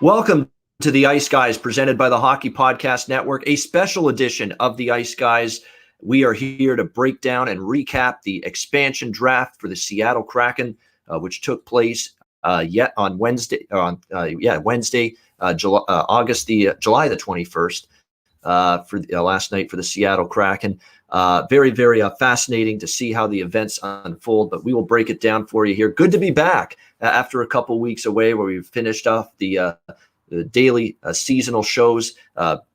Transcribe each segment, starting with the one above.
Welcome to the Ice Guys, presented by the Hockey Podcast Network, a special edition of the Ice Guys. We are here to break down and recap the expansion draft for the Seattle Kraken, which took place on Wednesday, July the 21st, for last night for the Seattle Kraken. Very, very fascinating to see how the events unfold, but we will break it down for you here. Good to be back after a couple weeks away where we've finished off the daily seasonal shows.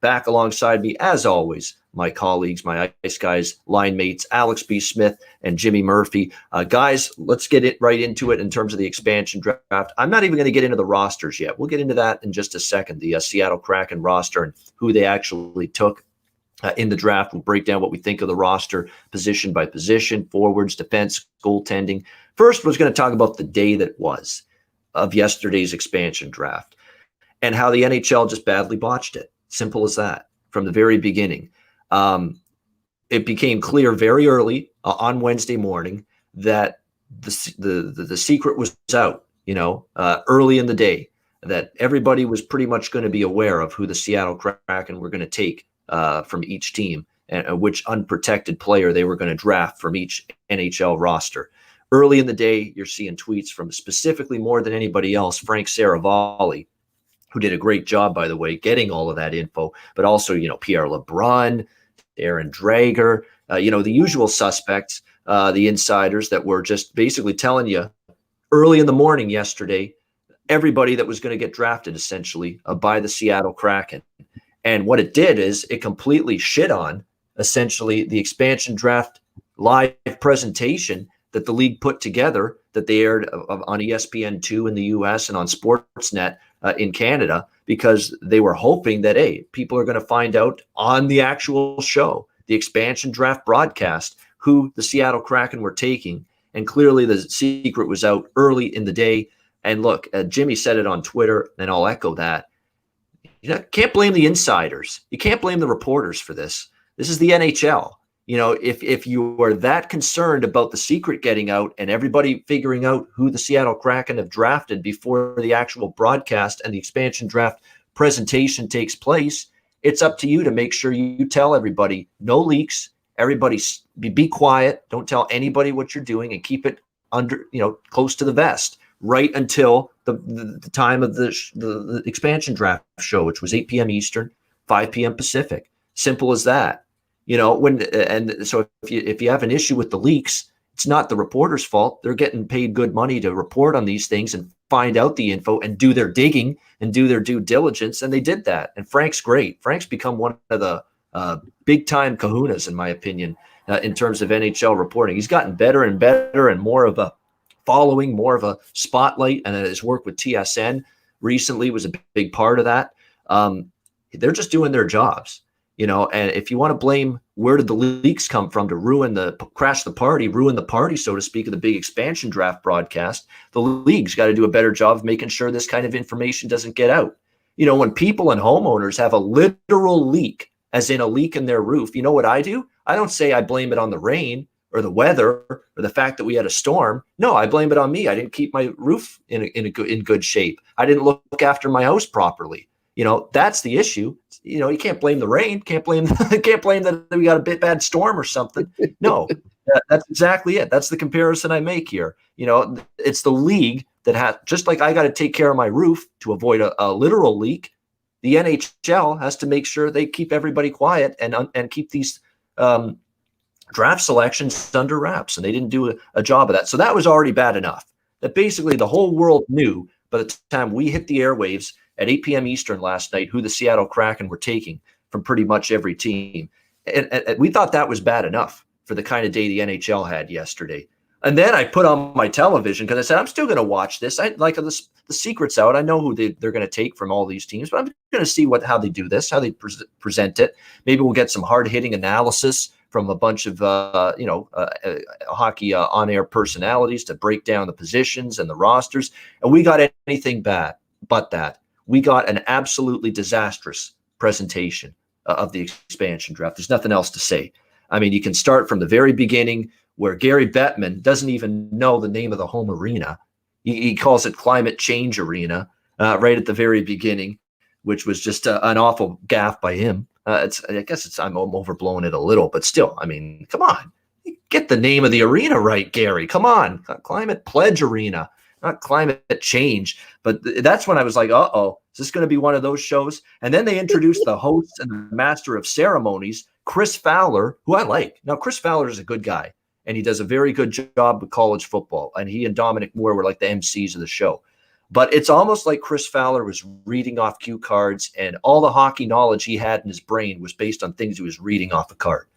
Back alongside me, as always, my colleagues, my Ice Guys line mates, Alex B. Smith and Jimmy Murphy. Guys, let's get it right into it in terms of the expansion draft. I'm not even going to get into the rosters yet. We'll get into that in just a second, the Seattle Kraken roster and who they actually took in the draft. We'll break down what we think of the roster position by position, forwards, defense, goaltending. First, we're going to talk about the day that was of yesterday's expansion draft and how the NHL just badly botched it. Simple as that. From the very beginning, it became clear very early on Wednesday morning that the secret was out. Early in the day, that everybody was pretty much going to be aware of who the Seattle Kraken were going to take from each team and which unprotected player they were going to draft from each NHL roster. Early in the day, you're seeing tweets from specifically more than anybody else, Frank Saravalli, who did a great job, by the way, getting all of that info, but also, Pierre LeBrun, Aaron Drager, the usual suspects, the insiders that were just basically telling you early in the morning yesterday, everybody that was going to get drafted essentially by the Seattle Kraken. And what it did is it completely shit on essentially the expansion draft live presentation that the league put together, that they aired on ESPN2 in the US and on Sportsnet in Canada, because they were hoping that, hey, people are going to find out on the actual show, the expansion draft broadcast, who the Seattle Kraken were taking. And clearly the secret was out early in the day. And look, Jimmy said it on Twitter, and I'll echo that. You can't blame the insiders. You can't blame the reporters for this. This is the NHL. If you are that concerned about the secret getting out and everybody figuring out who the Seattle Kraken have drafted before the actual broadcast and the expansion draft presentation takes place, it's up to you to make sure you tell everybody, no leaks, everybody be quiet, don't tell anybody what you're doing, and keep it under, close to the vest right until the time of the expansion draft show, which was 8 p.m. Eastern, 5 p.m. Pacific. Simple as that. So if you have an issue with the leaks, it's not the reporter's fault. They're getting paid good money to report on these things and find out the info and do their digging and do their due diligence. And they did that. And Frank's great. Frank's become one of the big time kahunas, in my opinion, in terms of NHL reporting. He's gotten better and better and more of a following, more of a spotlight. And his work with TSN recently was a big part of that. They're just doing their jobs. And if you want to blame where did the leaks come from to crash the party, so to speak, of the big expansion draft broadcast, the league's got to do a better job of making sure this kind of information doesn't get out. When people and homeowners have a literal leak, as in a leak in their roof, you know what I do? I don't say I blame it on the rain or the weather or the fact that we had a storm. No, I blame it on me. I didn't keep my roof in good shape. I didn't look after my house properly. That's the issue. You can't blame the rain. Can't blame that we got a bad storm or something. No, that's exactly it. That's the comparison I make here. It's the league that has, just like I got to take care of my roof to avoid a literal leak. The NHL has to make sure they keep everybody quiet and keep these draft selections under wraps. And they didn't do a job of that. So that was already bad enough. That basically the whole world knew by the time we hit the airwaves at 8 p.m. Eastern last night who the Seattle Kraken were taking from pretty much every team. And we thought that was bad enough for the kind of day the NHL had yesterday. And then I put on my television because I said, I'm still going to watch this. I like the secret's out. I know who they're going to take from all these teams, but I'm going to see how they do this, how they present it. Maybe we'll get some hard-hitting analysis from a bunch of hockey on-air personalities to break down the positions and the rosters. And we got anything bad but that. We got an absolutely disastrous presentation of the expansion draft. There's nothing else to say. I mean, you can start from the very beginning where Gary Bettman doesn't even know the name of the home arena. He calls it Climate Change Arena. right at the very beginning, which was just an awful gaffe by him. I'm overblowing it a little, but still, I mean, come on. Get the name of the arena right, Gary. Come on. Climate Pledge Arena, not Climate Change. But that's when I was like, uh-oh, is this going to be one of those shows? And then they introduced the host and the master of ceremonies, Chris Fowler, who I like. Now, Chris Fowler is a good guy, and he does a very good job with college football. And he and Dominic Moore were like the MCs of the show. But it's almost like Chris Fowler was reading off cue cards, and all the hockey knowledge he had in his brain was based on things he was reading off a card,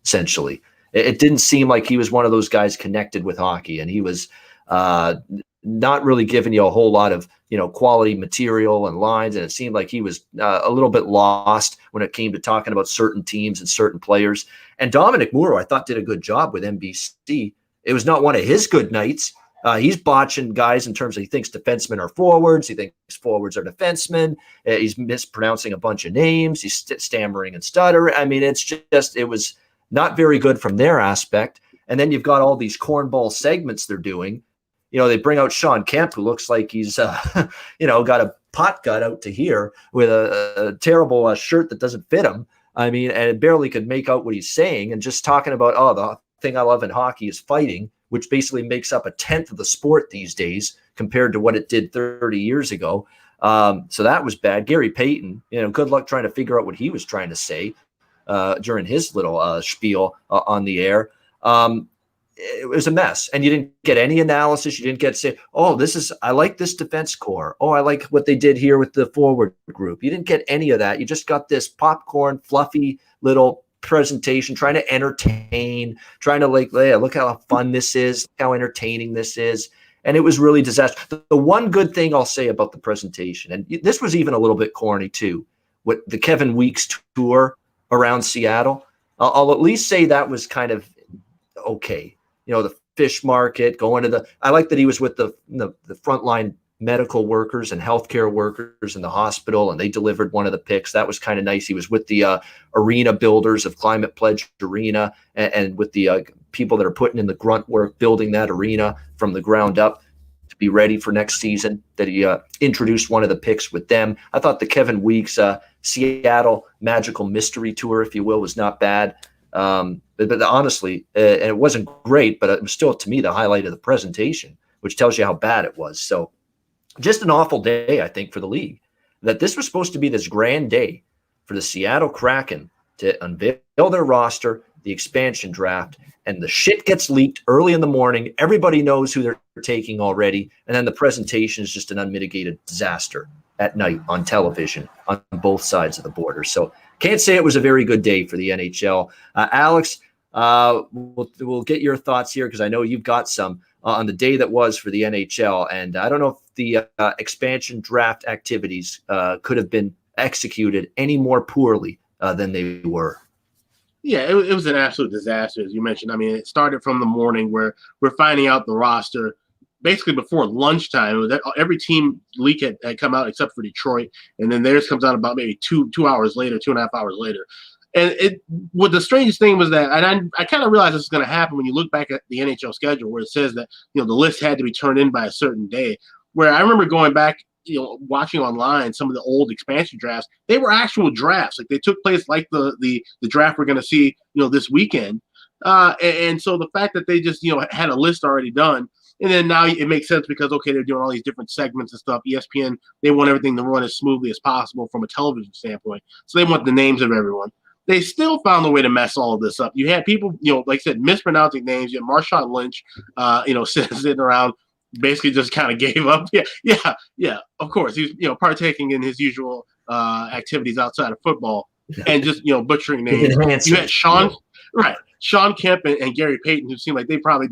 essentially. It didn't seem like he was one of those guys connected with hockey, and he was not really giving you a whole lot of quality material and lines, and it seemed like he was a little bit lost when it came to talking about certain teams and certain players. And Dominic Moore, I thought, did a good job with NBC. It was not one of his good nights. He's botching guys in terms of he thinks defensemen are forwards. He thinks forwards are defensemen. He's mispronouncing a bunch of names. He's stammering and stuttering. I mean, it was not very good from their aspect. And then you've got all these cornball segments they're doing. They bring out Sean Kemp, who looks like he's, got a pot gut out to here with a terrible shirt that doesn't fit him. I mean, and barely could make out what he's saying, and just talking about, the thing I love in hockey is fighting, which basically makes up 1/10 of the sport these days compared to what it did 30 years ago. So that was bad. Gary Payton, good luck trying to figure out what he was trying to say during his little spiel on the air. It was a mess, and you didn't get any analysis. You didn't get to say, I like this defense core. Oh, I like what they did here with the forward group. You didn't get any of that. You just got this popcorn, fluffy little presentation, trying to entertain, trying to look how fun this is, how entertaining this is. And it was really disastrous. The one good thing I'll say about the presentation, and this was even a little bit corny too, with the Kevin Weeks tour around Seattle, I'll at least say that was kind of okay. The fish market, I like that he was with the frontline medical workers and healthcare workers in the hospital, and they delivered one of the picks. That was kind of nice. He was with the arena builders of Climate Pledge Arena and with the people that are putting in the grunt work, building that arena from the ground up to be ready for next season, that he introduced one of the picks with them. I thought the Kevin Weeks Seattle Magical Mystery Tour, if you will, was not bad. But honestly, and it wasn't great, but it was still, to me, the highlight of the presentation, which tells you how bad it was. So just an awful day, I think, for the league, that this was supposed to be this grand day for the Seattle Kraken to unveil their roster, the expansion draft, and the shit gets leaked early in the morning. Everybody knows who they're taking already. And then the presentation is just an unmitigated disaster at night on television on both sides of the border. So can't say it was a very good day for the NHL. Alex, we'll get your thoughts here, because I know you've got some on the day that was for the NHL. And I don't know if the expansion draft activities could have been executed any more poorly than they were. Yeah, it was an absolute disaster, as you mentioned. I mean, it started from the morning where we're finding out the roster basically before lunchtime. It was every team leak had come out except for Detroit, and then theirs comes out about maybe 2 hours later, 2.5 hours later. And what the strangest thing was that, and I kind of realized this is going to happen when you look back at the NHL schedule, where it says that the list had to be turned in by a certain day. Where I remember going back, watching online some of the old expansion drafts, they were actual drafts. Like, they took place like the draft we're going to see this weekend. And so the fact that they just had a list already done. And then now it makes sense because, okay, they're doing all these different segments and stuff. ESPN, they want everything to run as smoothly as possible from a television standpoint. So they want the names of everyone. They still found a way to mess all of this up. You had people, like I said, mispronouncing names. You had Marshawn Lynch, sitting around, basically just kind of gave up. Yeah. Of course, he's, partaking in his usual activities outside of football and just, butchering names. You had Sean Kemp and Gary Payton, who seemed like they probably,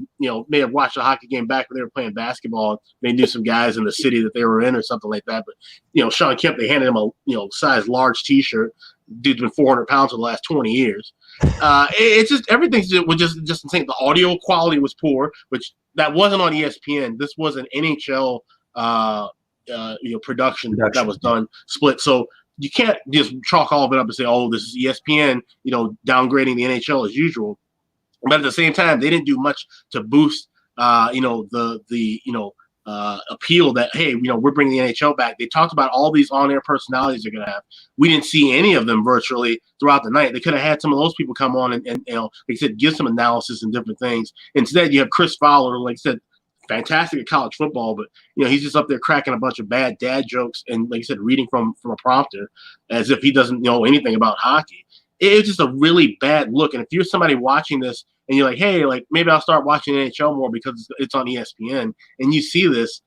may have watched a hockey game back when they were playing basketball. They knew some guys in the city that they were in or something like that. But, Sean Kemp, they handed him a, size large T-shirt. Dude's been 400 pounds for the last 20 years. It's just, everything was just insane. The audio quality was poor, which that wasn't on ESPN. This was an NHL, production that was done split. So you can't just chalk all of it up and say, oh, this is ESPN, downgrading the NHL as usual. But at the same time, they didn't do much to boost, the appeal that, hey, we're bringing the NHL back. They talked about all these on-air personalities they're going to have. We didn't see any of them virtually throughout the night. They could have had some of those people come on and like I said, give some analysis and different things. Instead, you have Chris Fowler, like I said, fantastic at college football, but he's just up there cracking a bunch of bad dad jokes and, like I said, reading from a prompter as if he doesn't know anything about hockey. It's just a really bad look. And if you're somebody watching this and you're like, hey, like maybe I'll start watching NHL more because it's on ESPN, and you see this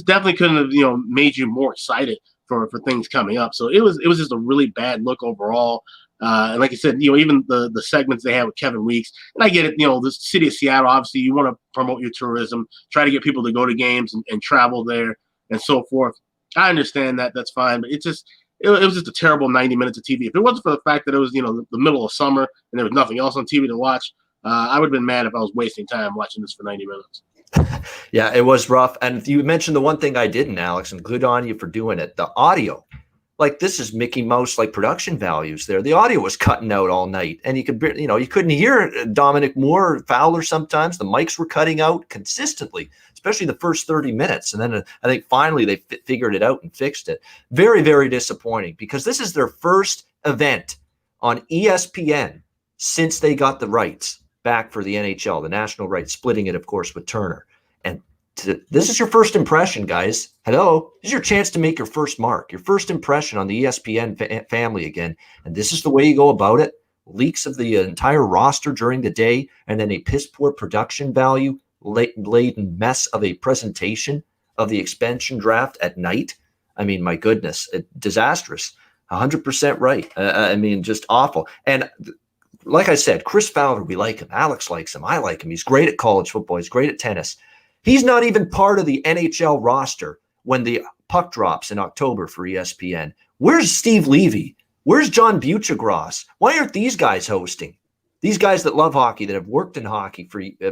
definitely couldn't have made you more excited for things coming up. So it was just a really bad look overall. And like I said, even the segments they had with Kevin Weeks, and I get it, the city of Seattle, obviously you want to promote your tourism, try to get people to go to games and travel there and so forth. I understand that. That's fine. But it was just a terrible 90 minutes of TV. If it wasn't for the fact that it was, the middle of summer and there was nothing else on TV to watch, I would have been mad if I was wasting time watching this for 90 minutes. Yeah, it was rough. And you mentioned the one thing I didn't, Alex, and good on you for doing it. The audio. Like, this is Mickey Mouse, like, production values there. The audio was cutting out all night. And you could, you couldn't hear Dominic Moore or Fowler sometimes. The mics were cutting out consistently, especially the first 30 minutes. And then I think finally they figured it out and fixed it. Very, very disappointing, because this is their first event on ESPN since they got the rights back for the NHL, the national rights, splitting it, of course, with Turner. And this is your first impression, guys. Hello. This is your chance to make your first mark, your first impression on the ESPN family again. And this is the way you go about it. Leaks of the entire roster during the day, and then a piss-poor production value laden mess of a presentation of the expansion draft at night. I mean, my goodness, disastrous. 100% right. I mean, just awful. And like I said, Chris Fowler, we like him. Alex likes him. I like him. He's great at college football. He's great at tennis. He's not even part of the NHL roster when the puck drops in October for ESPN. Where's Steve Levy? Where's John Buccigross? Why aren't these guys hosting? These guys that love hockey, that have worked in hockey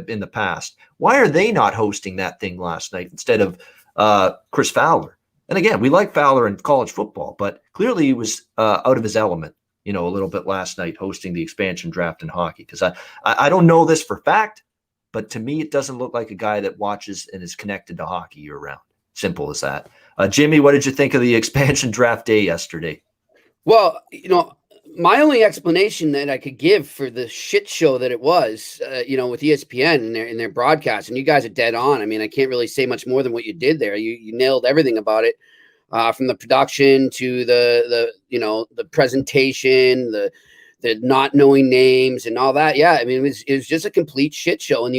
in the past, why are they not hosting that thing last night instead of Chris Fowler? And again, we like Fowler in college football, but clearly he was out of his element, a little bit last night hosting the expansion draft in hockey. Because I don't know this for fact, but to me, it doesn't look like a guy that watches and is connected to hockey year round. Simple as that. Jimmy, what did you think of the expansion draft day yesterday? Well, my only explanation that I could give for the shit show that it was, with ESPN in their broadcast, and you guys are dead on. I mean, I can't really say much more than what you did there. You nailed everything about it, from the production to the presentation, the not knowing names and all that. Yeah, I mean, it was just a complete shit show. And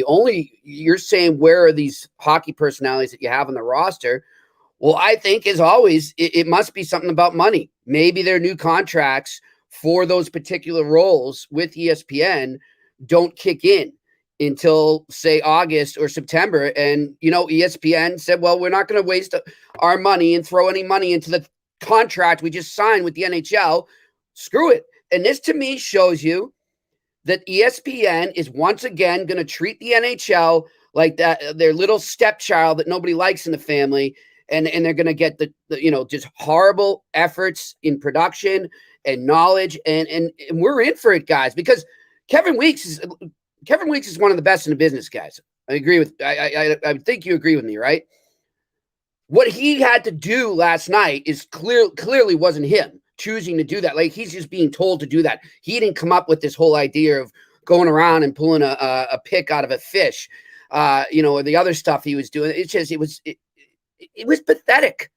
you're saying, where are these hockey personalities that you have on the roster? Well, I think, as always, it must be something about money. Maybe their new contracts for those particular roles with ESPN don't kick in until, say, August or September. And, ESPN said, well, we're not going to waste our money and throw any money into the contract we just signed with the NHL. Screw it. And this, to me, shows you that ESPN is once again going to treat the NHL like that, their little stepchild that nobody likes in the family. And they're going to get the just horrible efforts in production and knowledge. And we're in for it, guys, because Kevin Weeks is one of the best in the business, guys. I agree with, I think you agree with me, right? What he had to do last night is clearly wasn't him choosing to do that. Like, he's just being told to do that. He didn't come up with this whole idea of going around and pulling a pick out of a fish, or the other stuff he was doing. It was pathetic.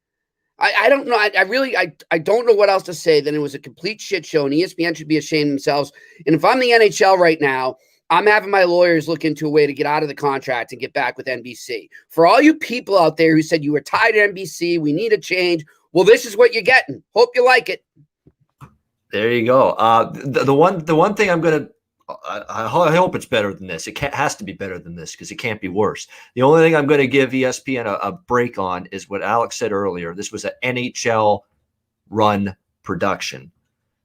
I don't know. I don't know what else to say than it was a complete shit show, and ESPN should be ashamed of themselves. And if I'm the NHL right now, I'm having my lawyers look into a way to get out of the contract and get back with NBC. For all you people out there who said you were tied to NBC, we need a change. Well, this is what you're getting. Hope you like it. There you go. The one thing I'm going to, I hope it's better than this. It has to be better than this because it can't be worse. The only thing I'm going to give ESPN a break on is what Alex said earlier. This was an NHL run production,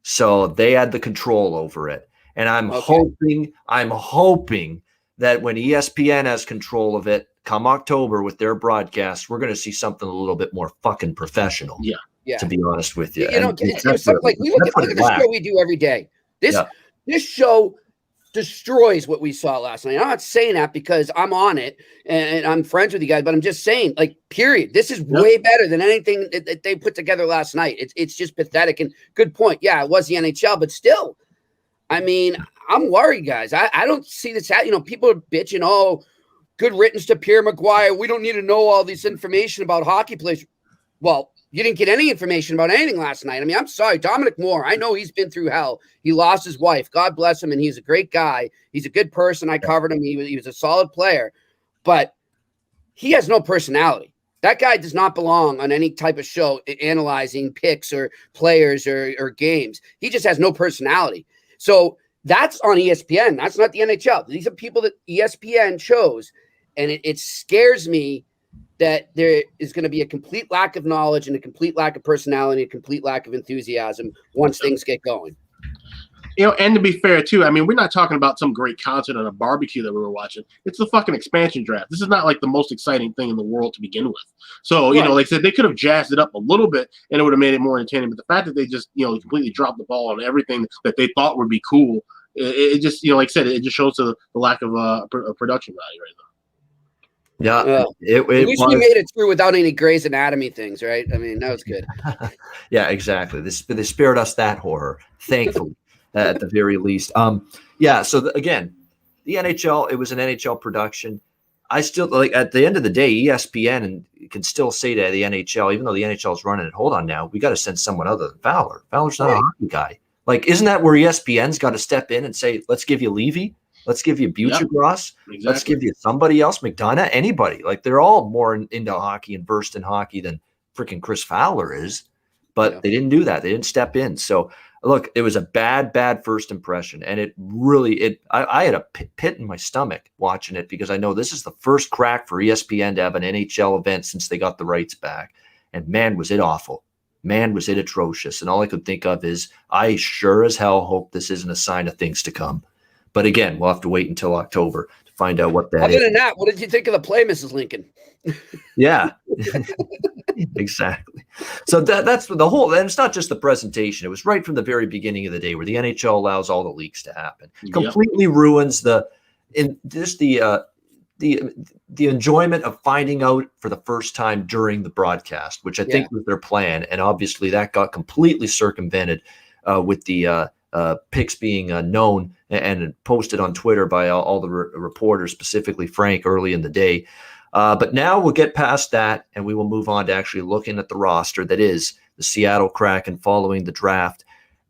so they had the control over it. And I'm hoping that when ESPN has control of it, come October with their broadcast, we're going to see something a little bit more fucking professional. Yeah. To be honest with you, it's something like look at the show we do every day. This show destroys what we saw last night. I'm not saying that because I'm on it and I'm friends with you guys, but I'm just saying, like, period. This is way better than anything that they put together last night. It's just pathetic. And good point. Yeah, it was the NHL, but still, I mean, I'm worried, guys. I don't see this. People are bitching. Oh, good riddance to Pierre Maguire. We don't need to know all this information about hockey players. Well, you didn't get any information about anything last night. I mean, I'm sorry. Dominic Moore, I know he's been through hell. He lost his wife. God bless him, and he's a great guy. He's a good person. I covered him. He was a solid player. But he has no personality. That guy does not belong on any type of show analyzing picks or players or games. He just has no personality. So that's on ESPN. That's not the NHL. These are people that ESPN chose, and it scares me that there is going to be a complete lack of knowledge and a complete lack of personality, a complete lack of enthusiasm once things get going. And to be fair, too, I mean, we're not talking about some great concert on a barbecue that we were watching. It's the fucking expansion draft. This is not like the most exciting thing in the world to begin with. So, like I said, they could have jazzed it up a little bit and it would have made it more entertaining. But the fact that they just, completely dropped the ball on everything that they thought would be cool, it just, like I said, it just shows the lack of production value right now. Yeah, at least we made it through without any Grey's Anatomy things, right? I mean, that was good. Yeah, exactly. They spared us that horror, thankfully, at the very least. So again, the NHL, it was an NHL production. I still, like, at the end of the day, ESPN can still say to the NHL, even though the NHL is running it, hold on now, we got to send someone other than Fowler. Fowler's not a hockey guy. Like, isn't that where ESPN's got to step in and say, let's give you Levy? Let's give you Butchergross. Exactly. Let's give you somebody else, McDonough, anybody. Like, they're all more into hockey and versed in hockey than freaking Chris Fowler is. But they didn't do that. They didn't step in. So, look, it was a bad first impression. And it really, I had a pit in my stomach watching it because I know this is the first crack for ESPN to have an NHL event since they got the rights back. And man, was it awful. Man, was it atrocious. And all I could think of is I sure as hell hope this isn't a sign of things to come. But again, we'll have to wait until October to find out what that is. Other than that, what did you think of the play, Mrs. Lincoln? Yeah, exactly. So that's the whole, and it's not just the presentation. It was right from the very beginning of the day where the NHL allows all the leaks to happen. Completely ruins the enjoyment of finding out for the first time during the broadcast, which I think was their plan. And obviously that got completely circumvented with the picks being known and posted on Twitter by all the reporters, specifically Frank, early in the day. But now we'll get past that and we will move on to actually looking at the roster that is the Seattle Kraken following the draft.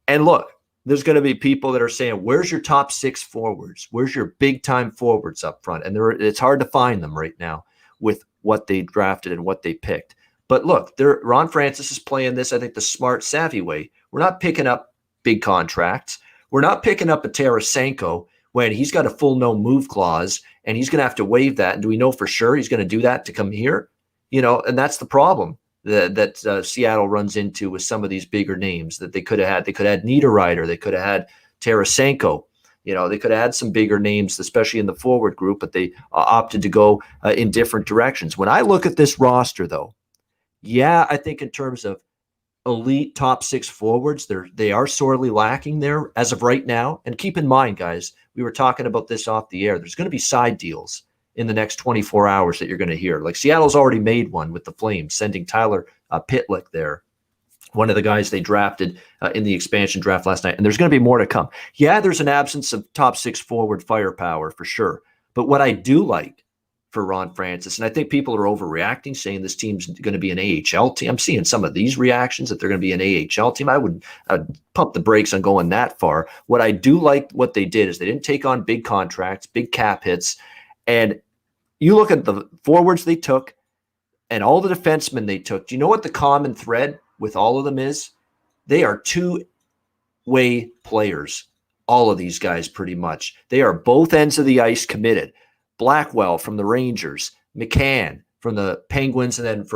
And look, there's going to be people that are saying, where's your top 6 forwards? Where's your big time forwards up front? And it's hard to find them right now with what they drafted and what they picked. But look, Ron Francis is playing this, I think, the smart, savvy way. We're not picking up big contracts. We're not picking up a Tarasenko when he's got a full no move clause and he's going to have to waive that. And do we know for sure he's going to do that to come here? And that's the problem that Seattle runs into with some of these bigger names that they could have had. They could have had Niederreiter. They could have had Tarasenko. They could have had some bigger names, especially in the forward group, but they opted to go in different directions. When I look at this roster, though, I think in terms of elite top 6 forwards, they are sorely lacking there as of right now. And keep in mind, guys, we were talking about this off the air. There's going to be side deals in the next 24 hours that you're going to hear. Like Seattle's already made one with the Flames, sending Tyler Pitlick there, one of the guys they drafted in the expansion draft last night. And there's going to be more to come. Yeah, there's an absence of top 6 forward firepower for sure. But what I do like for Ron Francis, and I think people are overreacting, saying this team's going to be an AHL team. I'm seeing some of these reactions that they're going to be an AHL team. I would pump the brakes on going that far. What I do like what they did is they didn't take on big contracts, big cap hits. And you look at the forwards they took and all the defensemen they took. Do you know what the common thread with all of them is? They are two-way players, all of these guys pretty much. They are both ends of the ice committed. Blackwell from the Rangers, McCann from the Penguins, and then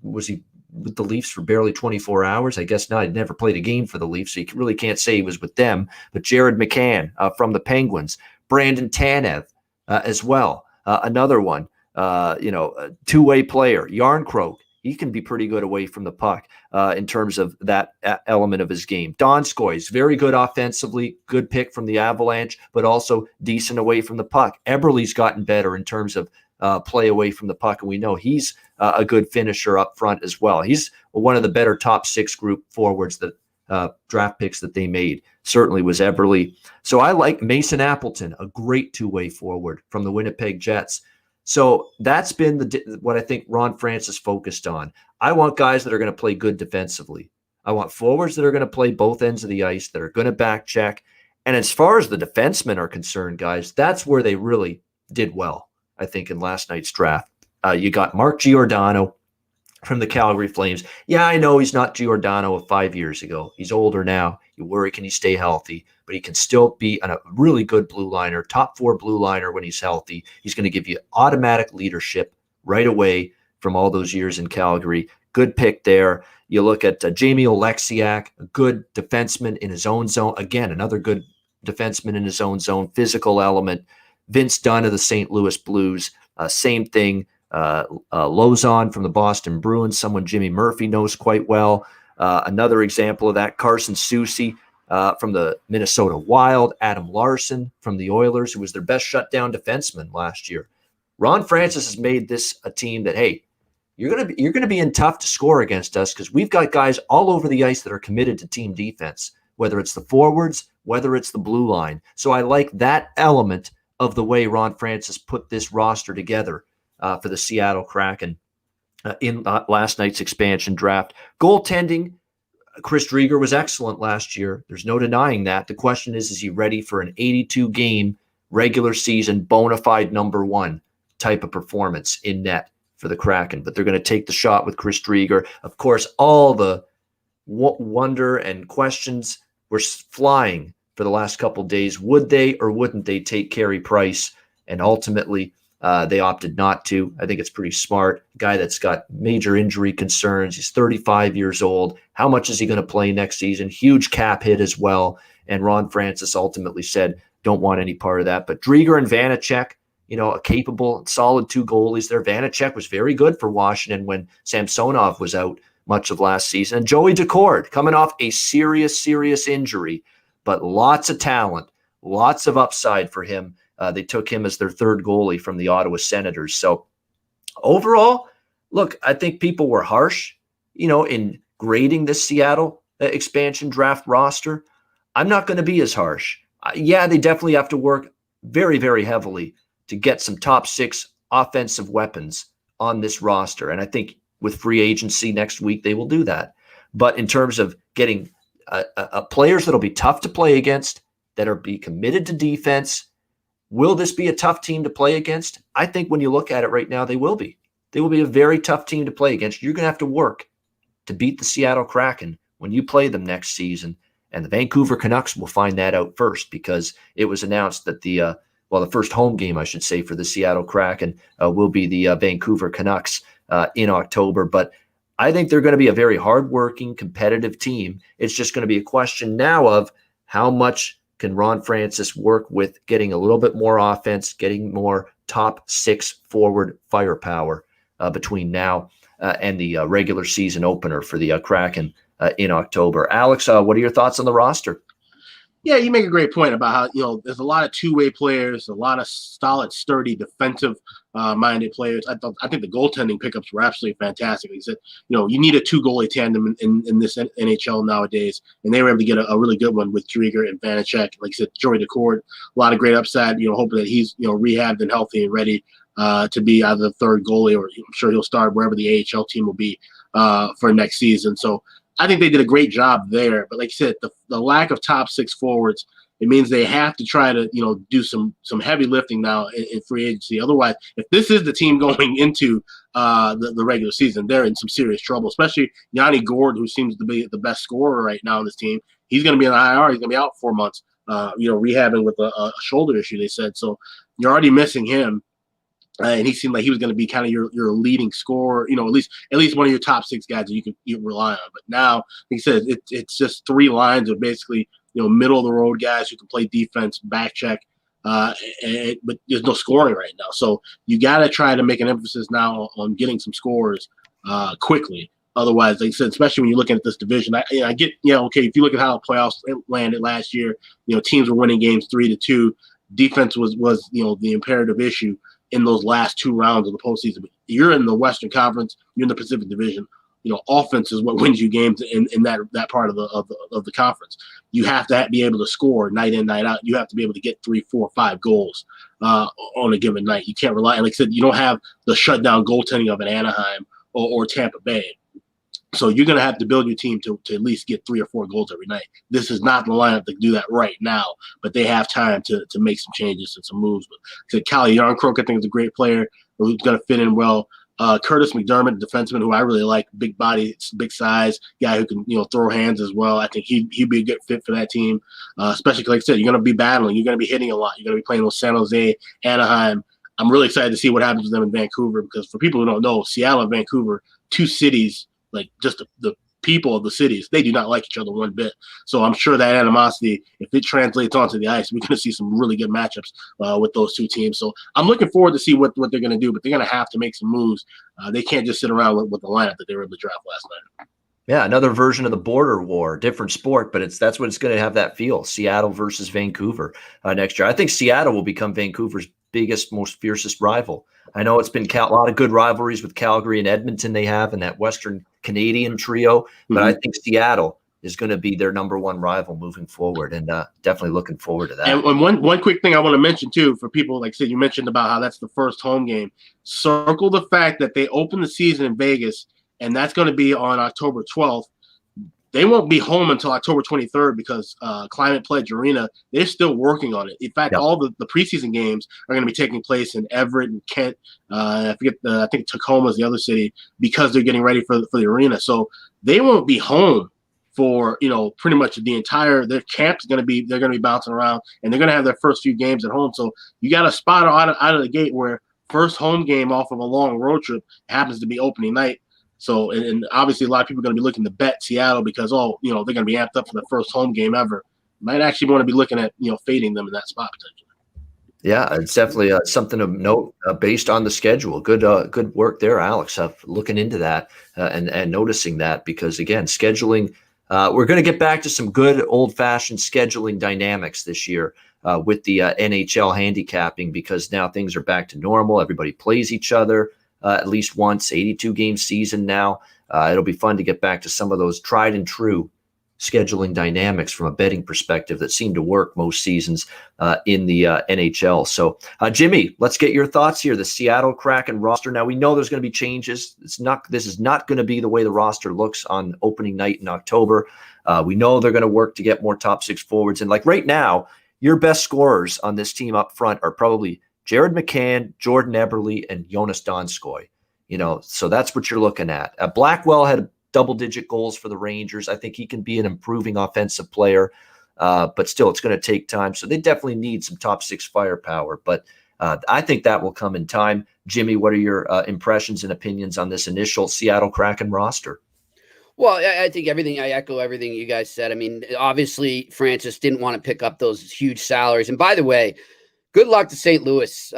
was he with the Leafs for barely 24 hours? I guess not. He never played a game for the Leafs, so you really can't say he was with them. But Jared McCann from the Penguins, Brandon Tanev as well, another one, a two-way player. Yarncroke, he can be pretty good away from the puck in terms of that element of his game. Donskoy is very good offensively, good pick from the Avalanche, but also decent away from the puck. Eberle's gotten better in terms of play away from the puck, and we know he's a good finisher up front as well. He's one of the better top 6 group forwards that draft picks that they made. Certainly was Eberle. So I like Mason Appleton, a great two-way forward from the Winnipeg Jets. So that's been what I think Ron Francis focused on. I want guys that are going to play good defensively. I want forwards that are going to play both ends of the ice, that are going to back check. And as far as the defensemen are concerned, guys, that's where they really did well, I think, in last night's draft. You got Mark Giordano from the Calgary Flames. Yeah, I know he's not Giordano of 5 years ago. He's older now. You worry, can he stay healthy? But he can still be a really good blue liner, top 4 blue liner when he's healthy. He's going to give you automatic leadership right away from all those years in Calgary. Good pick there. You look at Jamie Oleksiak, a good defenseman in his own zone. Again, another good defenseman in his own zone, physical element. Vince Dunn of the St. Louis Blues, same thing. Lozon from the Boston Bruins, someone Jimmy Murphy knows quite well. Another example of that, Carson Soucy from the Minnesota Wild, Adam Larson from the Oilers, who was their best shutdown defenseman last year. Ron Francis has made this a team that, hey, you're gonna be in tough to score against us because we've got guys all over the ice that are committed to team defense, whether it's the forwards, whether it's the blue line. So I like that element of the way Ron Francis put this roster together for the Seattle Kraken in last night's expansion draft. Goaltending, Chris Driedger was excellent last year. There's no denying that. The question is he ready for an 82-game regular season bona fide number 1 type of performance in net for the Kraken? But they're going to take the shot with Chris Driedger. Of course, all the wonder and questions were flying for the last couple days. Would they or wouldn't they take Carey Price? And ultimately, they opted not to. I think it's pretty smart. A guy that's got major injury concerns. He's 35 years old. How much is he going to play next season? Huge cap hit as well. And Ron Francis ultimately said, don't want any part of that. But Driedger and Vanacek, a capable, solid 2 goalies there. Vanacek was very good for Washington when Samsonov was out much of last season. And Joey Decord coming off a serious injury, but lots of talent, lots of upside for him. They took him as their 3rd goalie from the Ottawa Senators. So overall, look, I think people were harsh, in grading this Seattle expansion draft roster. I'm not going to be as harsh. Yeah, they definitely have to work very, very heavily to get some top 6 offensive weapons on this roster. And I think with free agency next week, they will do that. But in terms of getting players that'll be tough to play against, that are be committed to defense, will this be a tough team to play against? I think when you look at it right now, they will be. They will be a very tough team to play against. You're going to have to work to beat the Seattle Kraken when you play them next season. And the Vancouver Canucks will find that out first, because it was announced that the first home game, I should say, for the Seattle Kraken will be the Vancouver Canucks in October. But I think they're going to be a very hardworking, competitive team. It's just going to be a question now of how much can Ron Francis work with getting a little bit more offense, getting more top 6 forward firepower between now and the regular season opener for the Kraken in October. Alex, what are your thoughts on the roster? Yeah, you make a great point about how, there's a lot of two-way players, a lot of solid, sturdy, defensive-minded players. I think the goaltending pickups were absolutely fantastic. He said, you need a 2-goalie tandem in this NHL nowadays, and they were able to get a really good one with Driedger and Vanacek. Like you said, Joey Decord, a lot of great upside, hoping that he's, rehabbed and healthy and ready to be either the 3rd goalie, or I'm sure he'll start wherever the AHL team will be for next season. So I think they did a great job there. But like you said, the lack of top 6 forwards, it means they have to try to, do some heavy lifting now in free agency. Otherwise, if this is the team going into the regular season, they're in some serious trouble, especially Yanni Gourde, who seems to be the best scorer right now on this team. He's going to be in IR. He's going to be out 4 months, rehabbing with a shoulder issue, they said. So you're already missing him. And he seemed like he was going to be kind of your leading scorer, at least one of your top 6 guys that you rely on. But now, he said, it's just 3 lines of basically, middle of the road guys who can play defense, back check, but there's no scoring right now. So you got to try to make an emphasis now on getting some scores quickly. Otherwise, like I said, especially when you're looking at this division, I get, okay, if you look at how the playoffs landed last year, teams were winning games 3-2. Defense was the imperative issue in those last 2 rounds of the postseason. But you're in the Western Conference, you're in the Pacific Division. Offense is what wins you games in that part of the conference. You have to be able to score night in, night out. You have to be able to get 3, 4, 5 goals on a given night. You can't rely. And like I said, you don't have the shutdown goaltending of an Anaheim or Tampa Bay. So you're going to have to build your team to at least get 3 or 4 goals every night. This is not the lineup to do that right now, but they have time to make some changes and some moves. But Calle Yarncroke, I think, is a great player who's going to fit in well. Curtis McDermott, defenseman, who I really like, big body, big size, guy who can throw hands as well. I think he'd be a good fit for that team, especially like I said, you're going to be battling, you're going to be hitting a lot, you're going to be playing with San Jose, Anaheim. I'm really excited to see what happens with them in Vancouver, because for people who don't know, Seattle and Vancouver, 2 cities, like just the people of the cities, they do not like each other one bit. So I'm sure that animosity, if it translates onto the ice, we're going to see some really good matchups with those 2 teams. So I'm looking forward to see what they're going to do, but they're going to have to make some moves. They can't just sit around with the lineup that they were able to draft last night. Yeah, another version of the border war, different sport, but that's what it's going to have that feel. Seattle versus Vancouver next year. I think Seattle will become Vancouver's biggest, most fiercest rival. I know it's been a lot of good rivalries with Calgary and Edmonton they have in that Western Canadian trio, but I think Seattle is going to be their number 1 rival moving forward, and definitely looking forward to that. And one quick thing I want to mention too, for people, like I said, you mentioned about how that's the first home game. Circle the fact that they open the season in Vegas, and that's going to be on October 12th. They won't be home until October 23rd because Climate Pledge Arena, they're still working on it. In fact, all the preseason games are going to be taking place in Everett and Kent. I think Tacoma is the other city, because they're getting ready for the arena. So they won't be home for pretty much their camp's they're going to be bouncing around, and they're going to have their first few games at home. So you got a spot out of the gate where first home game off of a long road trip happens to be opening night. So, and obviously a lot of people are going to be looking to bet Seattle because, they're going to be amped up for the first home game ever. Might actually want to be looking at, fading them in that spot potentially. Yeah, it's definitely something to note based on the schedule. Good work there, Alex, looking into that and noticing that, because, again, scheduling, we're going to get back to some good old-fashioned scheduling dynamics this year with the NHL handicapping, because now things are back to normal. Everybody plays each other at least once, 82-game season now. It'll be fun to get back to some of those tried and true scheduling dynamics from a betting perspective that seem to work most seasons in the NHL. So, Jimmy, let's get your thoughts here. The Seattle Kraken roster. Now, we know there's going to be changes. This is not going to be the way the roster looks on opening night in October. We know they're going to work to get more top 6 forwards. And like right now, your best scorers on this team up front are probably Jared McCann, Jordan Eberle, and Jonas Donskoy. So that's what you're looking at. Blackwell had double-digit goals for the Rangers. I think he can be an improving offensive player, but still, it's going to take time. So they definitely need some top 6 firepower, but I think that will come in time. Jimmy, what are your impressions and opinions on this initial Seattle Kraken roster? Well, I think I echo everything you guys said. I mean, obviously, Francis didn't want to pick up those huge salaries. And by the way, good luck to St. Louis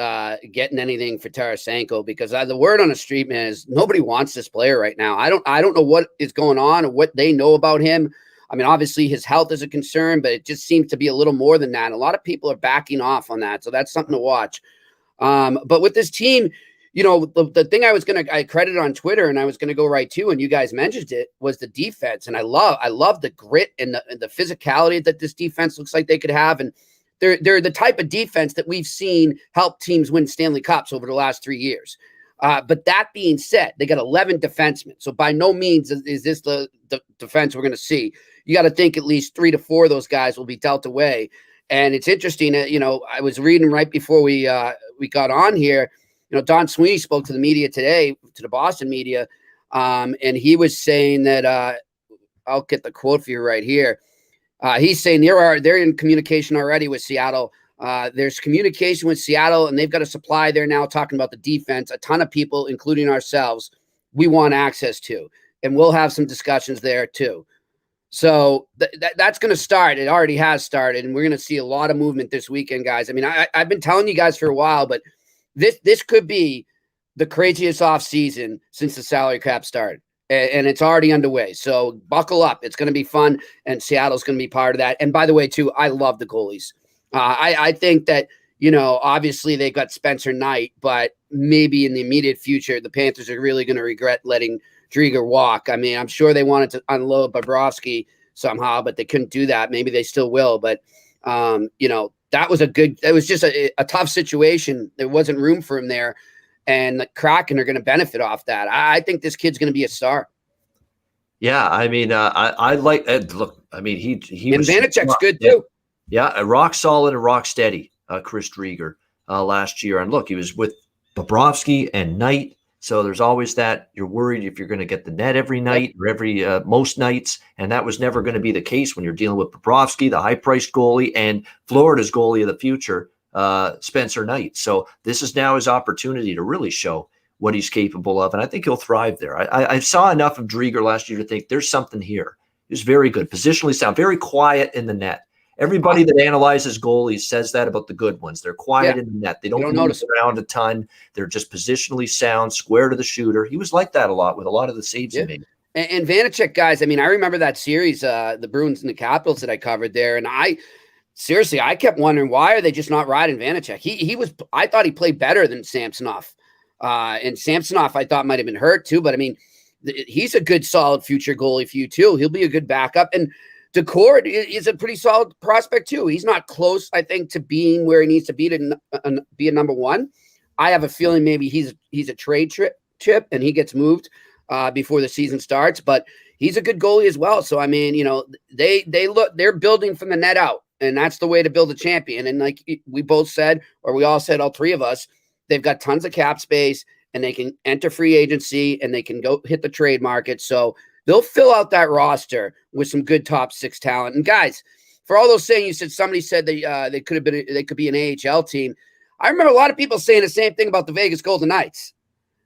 getting anything for Tarasenko, because the word on the street, man, is nobody wants this player right now. I don't know what is going on or what they know about him. I mean, obviously his health is a concern, but it just seems to be a little more than that. A lot of people are backing off on that, so that's something to watch. But with this team, the thing I credited on Twitter, and I was gonna go right to, and you guys mentioned it, was the defense. And I love the grit and the physicality that this defense looks like they could have. And they're the type of defense that we've seen help teams win Stanley Cups over the last 3 years. But that being said, they got 11 defensemen. So by no means is this the defense we're going to see. You got to think at least 3 to 4 of those guys will be dealt away. And it's interesting, I was reading right before we got on here, Don Sweeney spoke to the media today, to the Boston media, and he was saying that, I'll get the quote for you right here. He's saying they're in communication already with Seattle. There's communication with Seattle, and they've got a supply there now talking about the defense. A ton of people, including ourselves, we want access to, and we'll have some discussions there too. So that's going to start. It already has started, and we're going to see a lot of movement this weekend, guys. I mean, I've been telling you guys for a while, but this could be the craziest offseason since the salary cap started. And it's already underway. So buckle up. It's going to be fun. And Seattle's going to be part of that. And by the way, too, I love the goalies. I think that, obviously they got Spencer Knight, but maybe in the immediate future, the Panthers are really going to regret letting Drieger walk. I mean, I'm sure they wanted to unload Bobrovsky somehow, but they couldn't do that. Maybe they still will. But, that was just a tough situation. There wasn't room for him there. And the Kraken are going to benefit off that. I think this kid's going to be a star. Yeah, I mean, I like look. I mean, he and was Vanacek's good too. Yeah, rock solid and rock steady. Chris Drieger last year, and look, he was with Bobrovsky and Knight. So there's always that you're worried if you're going to get the net every night or every most nights, and that was never going to be the case when you're dealing with Bobrovsky, the high-priced goalie, and Florida's goalie of the future, Spencer Knight. So this is now his opportunity to really show what he's capable of, and I think he'll thrive there. I saw enough of Drieger last year to think there's something here. He was very good, positionally sound, very quiet in the net. Everybody that analyzes goalies says that about the good ones. They're quiet in the net. They don't notice around a ton. They're just positionally sound, square to the shooter. He was like that a lot with a lot of the saves he made. And Vanacek, guys, I mean, I remember that series, the Bruins and the Capitals that I covered there, and I kept wondering, why are they just not riding Vanacek? I thought he played better than Samsonov. And Samsonov, I thought, might have been hurt too, but I mean, he's a good, solid future goalie for you too. He'll be a good backup. And Decord is a pretty solid prospect too. He's not close, I think, to being where he needs to be be a number one. I have a feeling maybe he's a trade chip and he gets moved before the season starts, but he's a good goalie as well. So, I mean, they're building from the net out, and that's the way to build a champion. And like we both said, or we all said, all three of us, they've got tons of cap space and they can enter free agency and they can go hit the trade market. So they'll fill out that roster with some good top six talent. And guys, for all those saying, somebody said they could be an AHL team. I remember a lot of people saying the same thing about the Vegas Golden Knights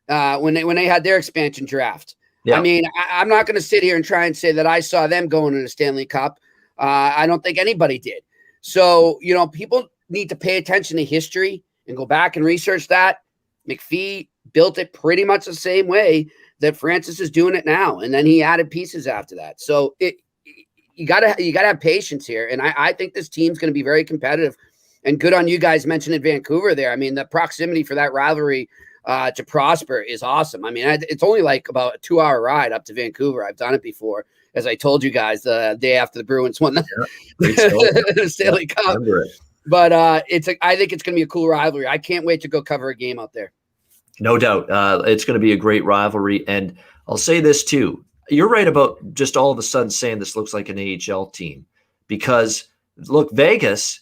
when they had their expansion draft. Yeah. I mean, I'm not going to sit here and try and say that I saw them going to the Stanley Cup. I don't think anybody did. So, people need to pay attention to history and go back and research that. McPhee built it pretty much the same way that Francis is doing it now. And then he added pieces after that. So you gotta have patience here. And I think this team's going to be very competitive, and good on you guys mentioning Vancouver there. I mean, the proximity for that rivalry to Prosper is awesome. I mean, it's only like about a 2-hour ride up to Vancouver. I've done it before, as I told you guys the day after the Bruins won the Stanley Cup. But I think it's going to be a cool rivalry. I can't wait to go cover a game out there. No doubt. It's going to be a great rivalry. And I'll say this too. You're right about just all of a sudden saying this looks like an AHL team, because look, Vegas,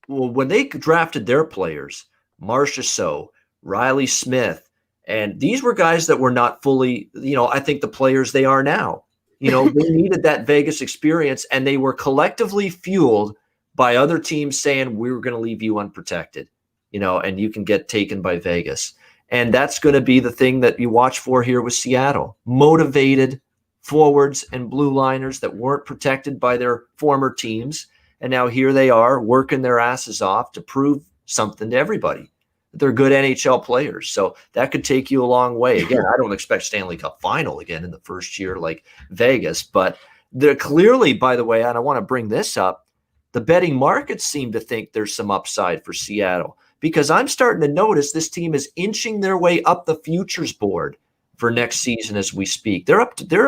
when they drafted their players, Marcia So, Riley Smith, and these were guys that were not fully, I think the players they are now. They needed that Vegas experience, and they were collectively fueled by other teams saying, we're going to leave you unprotected, and you can get taken by Vegas. And that's going to be the thing that you watch for here with Seattle. Motivated forwards and blue liners that weren't protected by their former teams. And now here they are working their asses off to prove something to everybody. They're good NHL players. So that could take you a long way. Again, I don't expect Stanley Cup final again in the first year like Vegas. But they're clearly, by the way, and I want to bring this up, the betting markets seem to think there's some upside for Seattle, because I'm starting to notice this team is inching their way up the futures board for next season as we speak. They're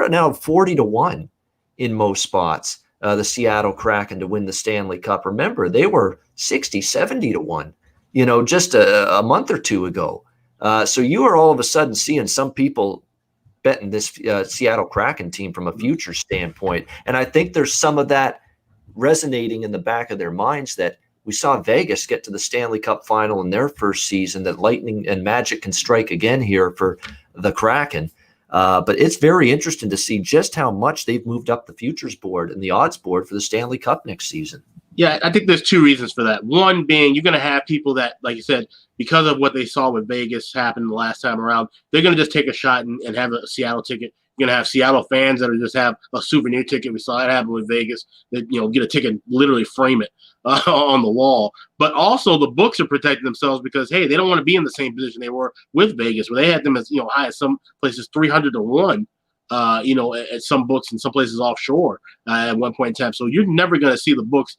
now 40-1 in most spots, the Seattle Kraken to win the Stanley Cup. Remember, they were 60-70-1, just a month or two ago. So you are all of a sudden seeing some people betting this Seattle Kraken team from a future standpoint. And I think there's some of that resonating in the back of their minds that we saw Vegas get to the Stanley Cup final in their first season, that lightning and magic can strike again here for the Kraken. But it's very interesting to see just how much they've moved up the futures board and the odds board for the Stanley Cup next season. Yeah, I think there's two reasons for that. One being, you're going to have people that, like you said, because of what they saw with Vegas happen the last time around, they're going to just take a shot and have a Seattle ticket You're gonna have Seattle fans that are just have a souvenir ticket. We saw that happen with Vegas. That get a ticket, literally frame it on the wall. But also the books are protecting themselves because hey, they don't want to be in the same position they were with Vegas, where they had them as high as some places 300-1. At some books and some places offshore at one point in time. So you're never going to see the books,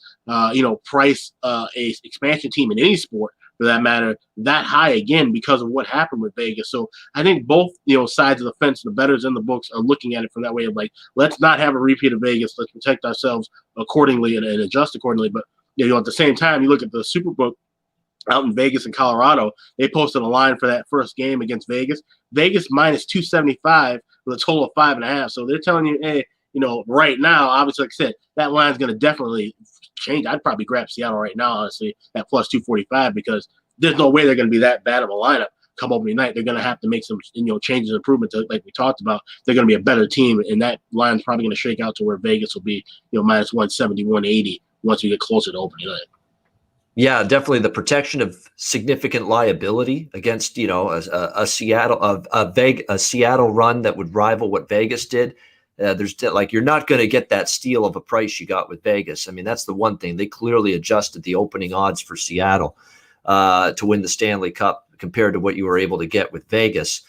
price a expansion team in any sport for that matter that high again because of what happened with Vegas. So I think both sides of the fence, the bettors and the books, are looking at it from that way of like, let's not have a repeat of Vegas. Let's protect ourselves accordingly and adjust accordingly. But at the same time, you look at the Superbook out in Vegas and Colorado, they posted a line for that first game against Vegas. Vegas minus 275 with a total of 5.5. So they're telling you, hey, right now, obviously, like I said, that line's going to definitely change. I'd probably grab Seattle right now, honestly, at plus 245 because there's no way they're going to be that bad of a lineup come opening night. They're going to have to make some, changes and improvements like we talked about. They're going to be a better team, and that line's probably going to shake out to where Vegas will be, minus 170, 180 once we get closer to opening night. Yeah, definitely the protection of significant liability against, a Seattle run that would rival what Vegas did. You're not going to get that steal of a price you got with Vegas. I mean, that's the one thing. They clearly adjusted the opening odds for Seattle to win the Stanley Cup compared to what you were able to get with Vegas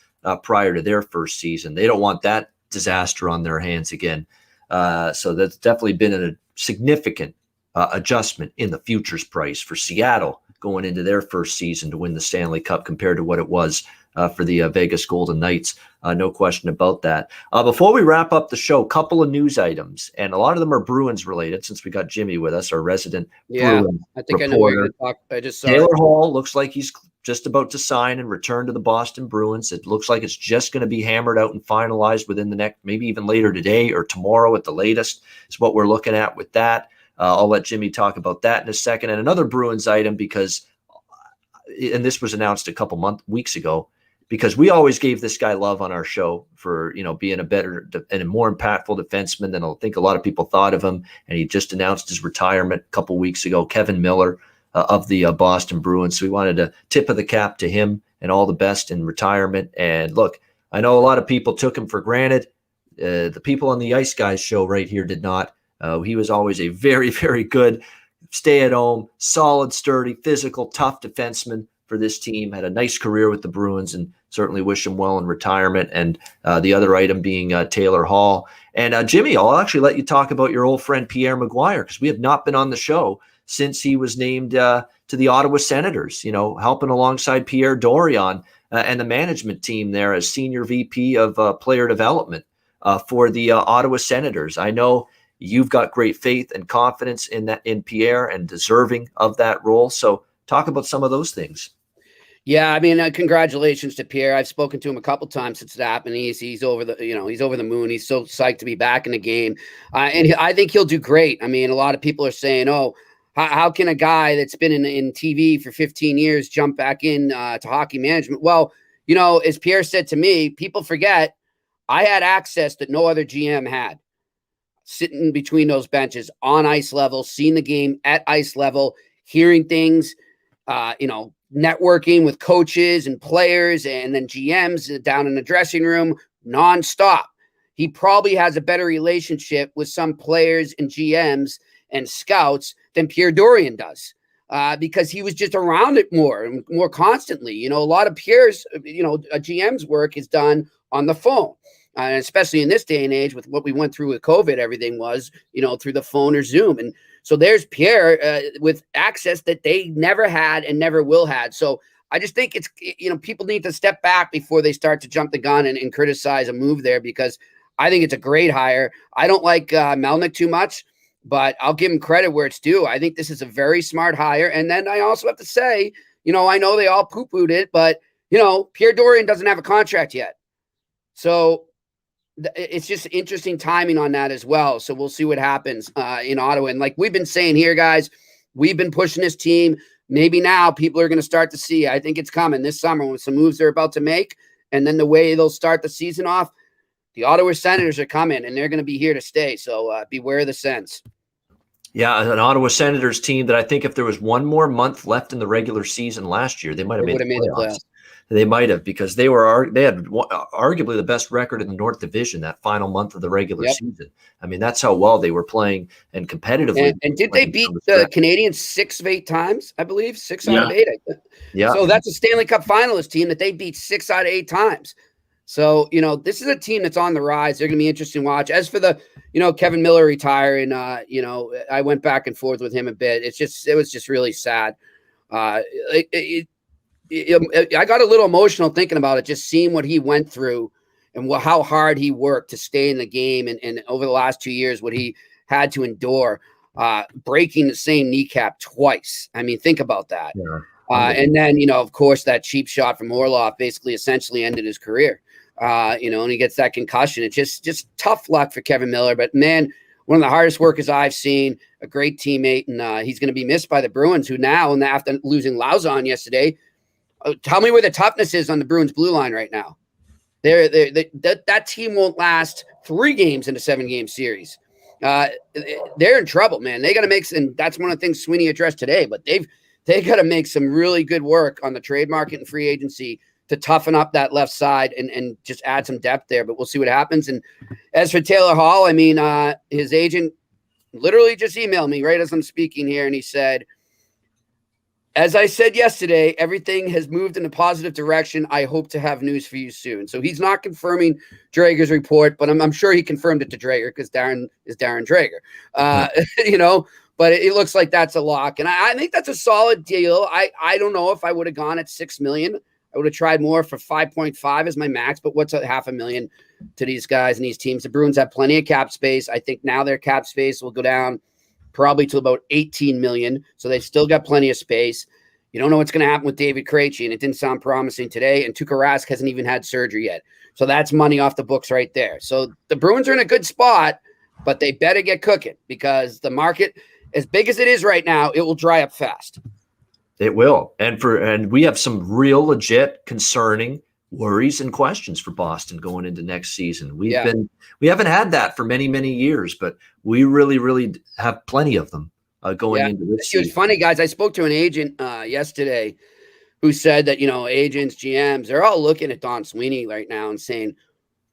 prior to their first season. They don't want that disaster on their hands again. So that's definitely been a significant adjustment in the futures price for Seattle going into their first season to win the Stanley Cup compared to what it was for the Vegas Golden Knights. No question about that. Before we wrap up the show, a couple of news items, and a lot of them are Bruins related since we got Jimmy with us, our resident Bruins I think reporter. I know what you're talking. I just saw Taylor Hall looks like he's just about to sign and return to the Boston Bruins. It looks like it's just going to be hammered out and finalized within the next, maybe even later today or tomorrow at the latest is what we're looking at with that. I'll let Jimmy talk about that in a second. And another Bruins item and this was announced a couple weeks ago, because we always gave this guy love on our show for, being a better and a more impactful defenseman than I think a lot of people thought of him. And he just announced his retirement a couple weeks ago, Kevin Miller of the Boston Bruins. So we wanted to tip of the cap to him and all the best in retirement. And look, I know a lot of people took him for granted. The people on the Ice Guys show right here did not. He was always a very, very good stay-at-home, solid, sturdy, physical, tough defenseman for this team. Had a nice career with the Bruins and certainly wish him well in retirement. And the other item being Taylor Hall. And Jimmy, I'll actually let you talk about your old friend Pierre Maguire, because we have not been on the show since he was named to the Ottawa Senators, helping alongside Pierre Dorion and the management team there as senior VP of player development for the Ottawa Senators. I know you've got great faith and confidence in Pierre and deserving of that role. So talk about some of those things. Yeah, I mean, congratulations to Pierre. I've spoken to him a couple times since it happened. He's over the, he's over the moon. He's so psyched to be back in the game, and I think he'll do great. I mean, a lot of people are saying, "Oh, how can a guy that's been in TV for 15 years jump back in to hockey management?" Well, as Pierre said to me, people forget I had access that no other GM had. Sitting between those benches on ice level, seeing the game at ice level, hearing things, networking with coaches and players and then GMs down in the dressing room nonstop. He probably has a better relationship with some players and GMs and scouts than Pierre Dorion does because he was just around it more constantly. A lot of Pierre's, a GM's work is done on the phone. And especially in this day and age with what we went through with COVID, everything was, through the phone or Zoom. And so there's Pierre with access that they never had and never will had. So I just think it's, people need to step back before they start to jump the gun and criticize a move there, because I think it's a great hire. I don't like Melnick too much, but I'll give him credit where it's due. I think this is a very smart hire. And then I also have to say, I know they all poo-pooed it, but, Pierre Dorion doesn't have a contract yet. So it's just interesting timing on that as well. So we'll see what happens in Ottawa. And like we've been saying here, guys, we've been pushing this team. Maybe now people are going to start to see. I think it's coming this summer with some moves they're about to make. And then the way they'll start the season off, the Ottawa Senators are coming and they're going to be here to stay. So beware the Sens. Yeah, an Ottawa Senators team that I think if there was one more month left in the regular season last year, they might have made the playoffs. They might have, because they had arguably the best record in the North Division that final month of the regular season. I mean, that's how well they were playing and competitively. And did they beat the Canadians 6 of 8 times? I believe 6 out of 8. I think. Yeah. So that's a Stanley Cup finalist team that they beat 6 out of 8 times. So, this is a team that's on the rise. They're going to be interesting to watch. As for the, Kevin Miller retiring, I went back and forth with him a bit. It was just really sad. I got a little emotional thinking about it, just seeing what he went through and how hard he worked to stay in the game. And over the last 2 years, what he had to endure, breaking the same kneecap twice. I mean, think about that. Yeah. And then, of course, that cheap shot from Orlov basically essentially ended his career. And he gets that concussion. It's just tough luck for Kevin Miller. But, man, one of the hardest workers I've seen, a great teammate, and he's going to be missed by the Bruins, who now, and after losing Lauzon yesterday, tell me where the toughness is on the Bruins blue line right now. That team won't last 3 games in a 7-game series. They're in trouble, man. They got to make, and that's one of the things Sweeney addressed today, but they got to make some really good work on the trade market and free agency to toughen up that left side and just add some depth there. But we'll see what happens. And as for Taylor Hall, I mean, his agent literally just emailed me right as I'm speaking here, and he said, as I said yesterday, everything has moved in a positive direction. I hope to have news for you soon. So he's not confirming Drager's report, but I'm sure he confirmed it to Drager because Darren is Darren Drager. But it looks like that's a lock. And I think that's a solid deal. I don't know if I would have gone at $6 million. I would have tried more for 5.5 as my max, but what's $500,000 to these guys and these teams? The Bruins have plenty of cap space. I think now their cap space will go down probably to about 18 million. So they've still got plenty of space. You don't know what's going to happen with David Krejci, and it didn't sound promising today. And Tuukka Rask hasn't even had surgery yet. So that's money off the books right there. So the Bruins are in a good spot, but they better get cooking because the market, as big as it is right now, it will dry up fast. It will. And we have some real legit concerning worries and questions for Boston going into next season. We haven't had that for many, many years, but we really, really have plenty of them going into this season. It was funny, guys. I spoke to an agent yesterday who said that, agents, GMs, they're all looking at Don Sweeney right now and saying,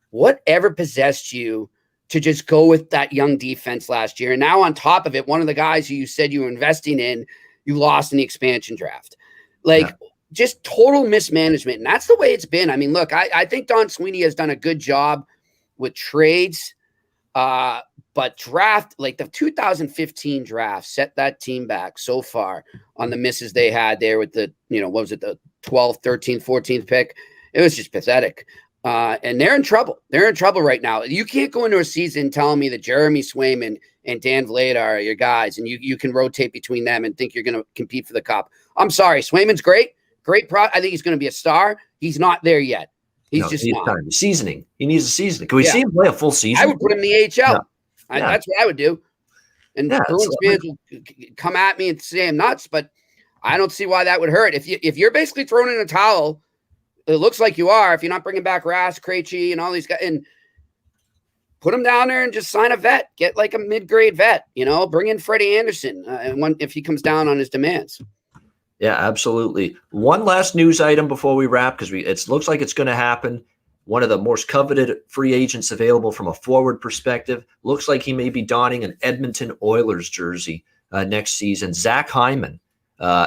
whatever possessed you to just go with that young defense last year? And now on top of it, one of the guys who you said you were investing in, you lost in the expansion draft. Just total mismanagement. And that's the way it's been. I mean, look, I think Don Sweeney has done a good job with trades, but draft, like the 2015 draft set that team back so far on the misses they had there with the, what was it, the 12th, 13th, 14th pick. It was just pathetic. And they're in trouble. They're in trouble right now. You can't go into a season telling me that Jeremy Swayman and Dan Vlada are your guys, and you can rotate between them and think you're going to compete for the cup. I'm sorry. Swayman's great pro. I think he's going to be a star. He's not there yet. He's not. Time. Seasoning. He needs a seasoning. Can we see him play a full season? I would put him in the AHL. That's what I would do. And Bruins fans will come at me and say I'm nuts, but I don't see why that would hurt. If you're basically throwing in a towel, it looks like you are. If you're not bringing back Rask, Krejci, and all these guys, and put him down there and just sign a vet. Get like a mid-grade vet. Bring in Freddie Anderson, and if he comes down on his demands. Yeah, absolutely. One last news item before we wrap, because it looks like it's going to happen. One of the most coveted free agents available from a forward perspective. Looks like he may be donning an Edmonton Oilers jersey next season. Zach Hyman.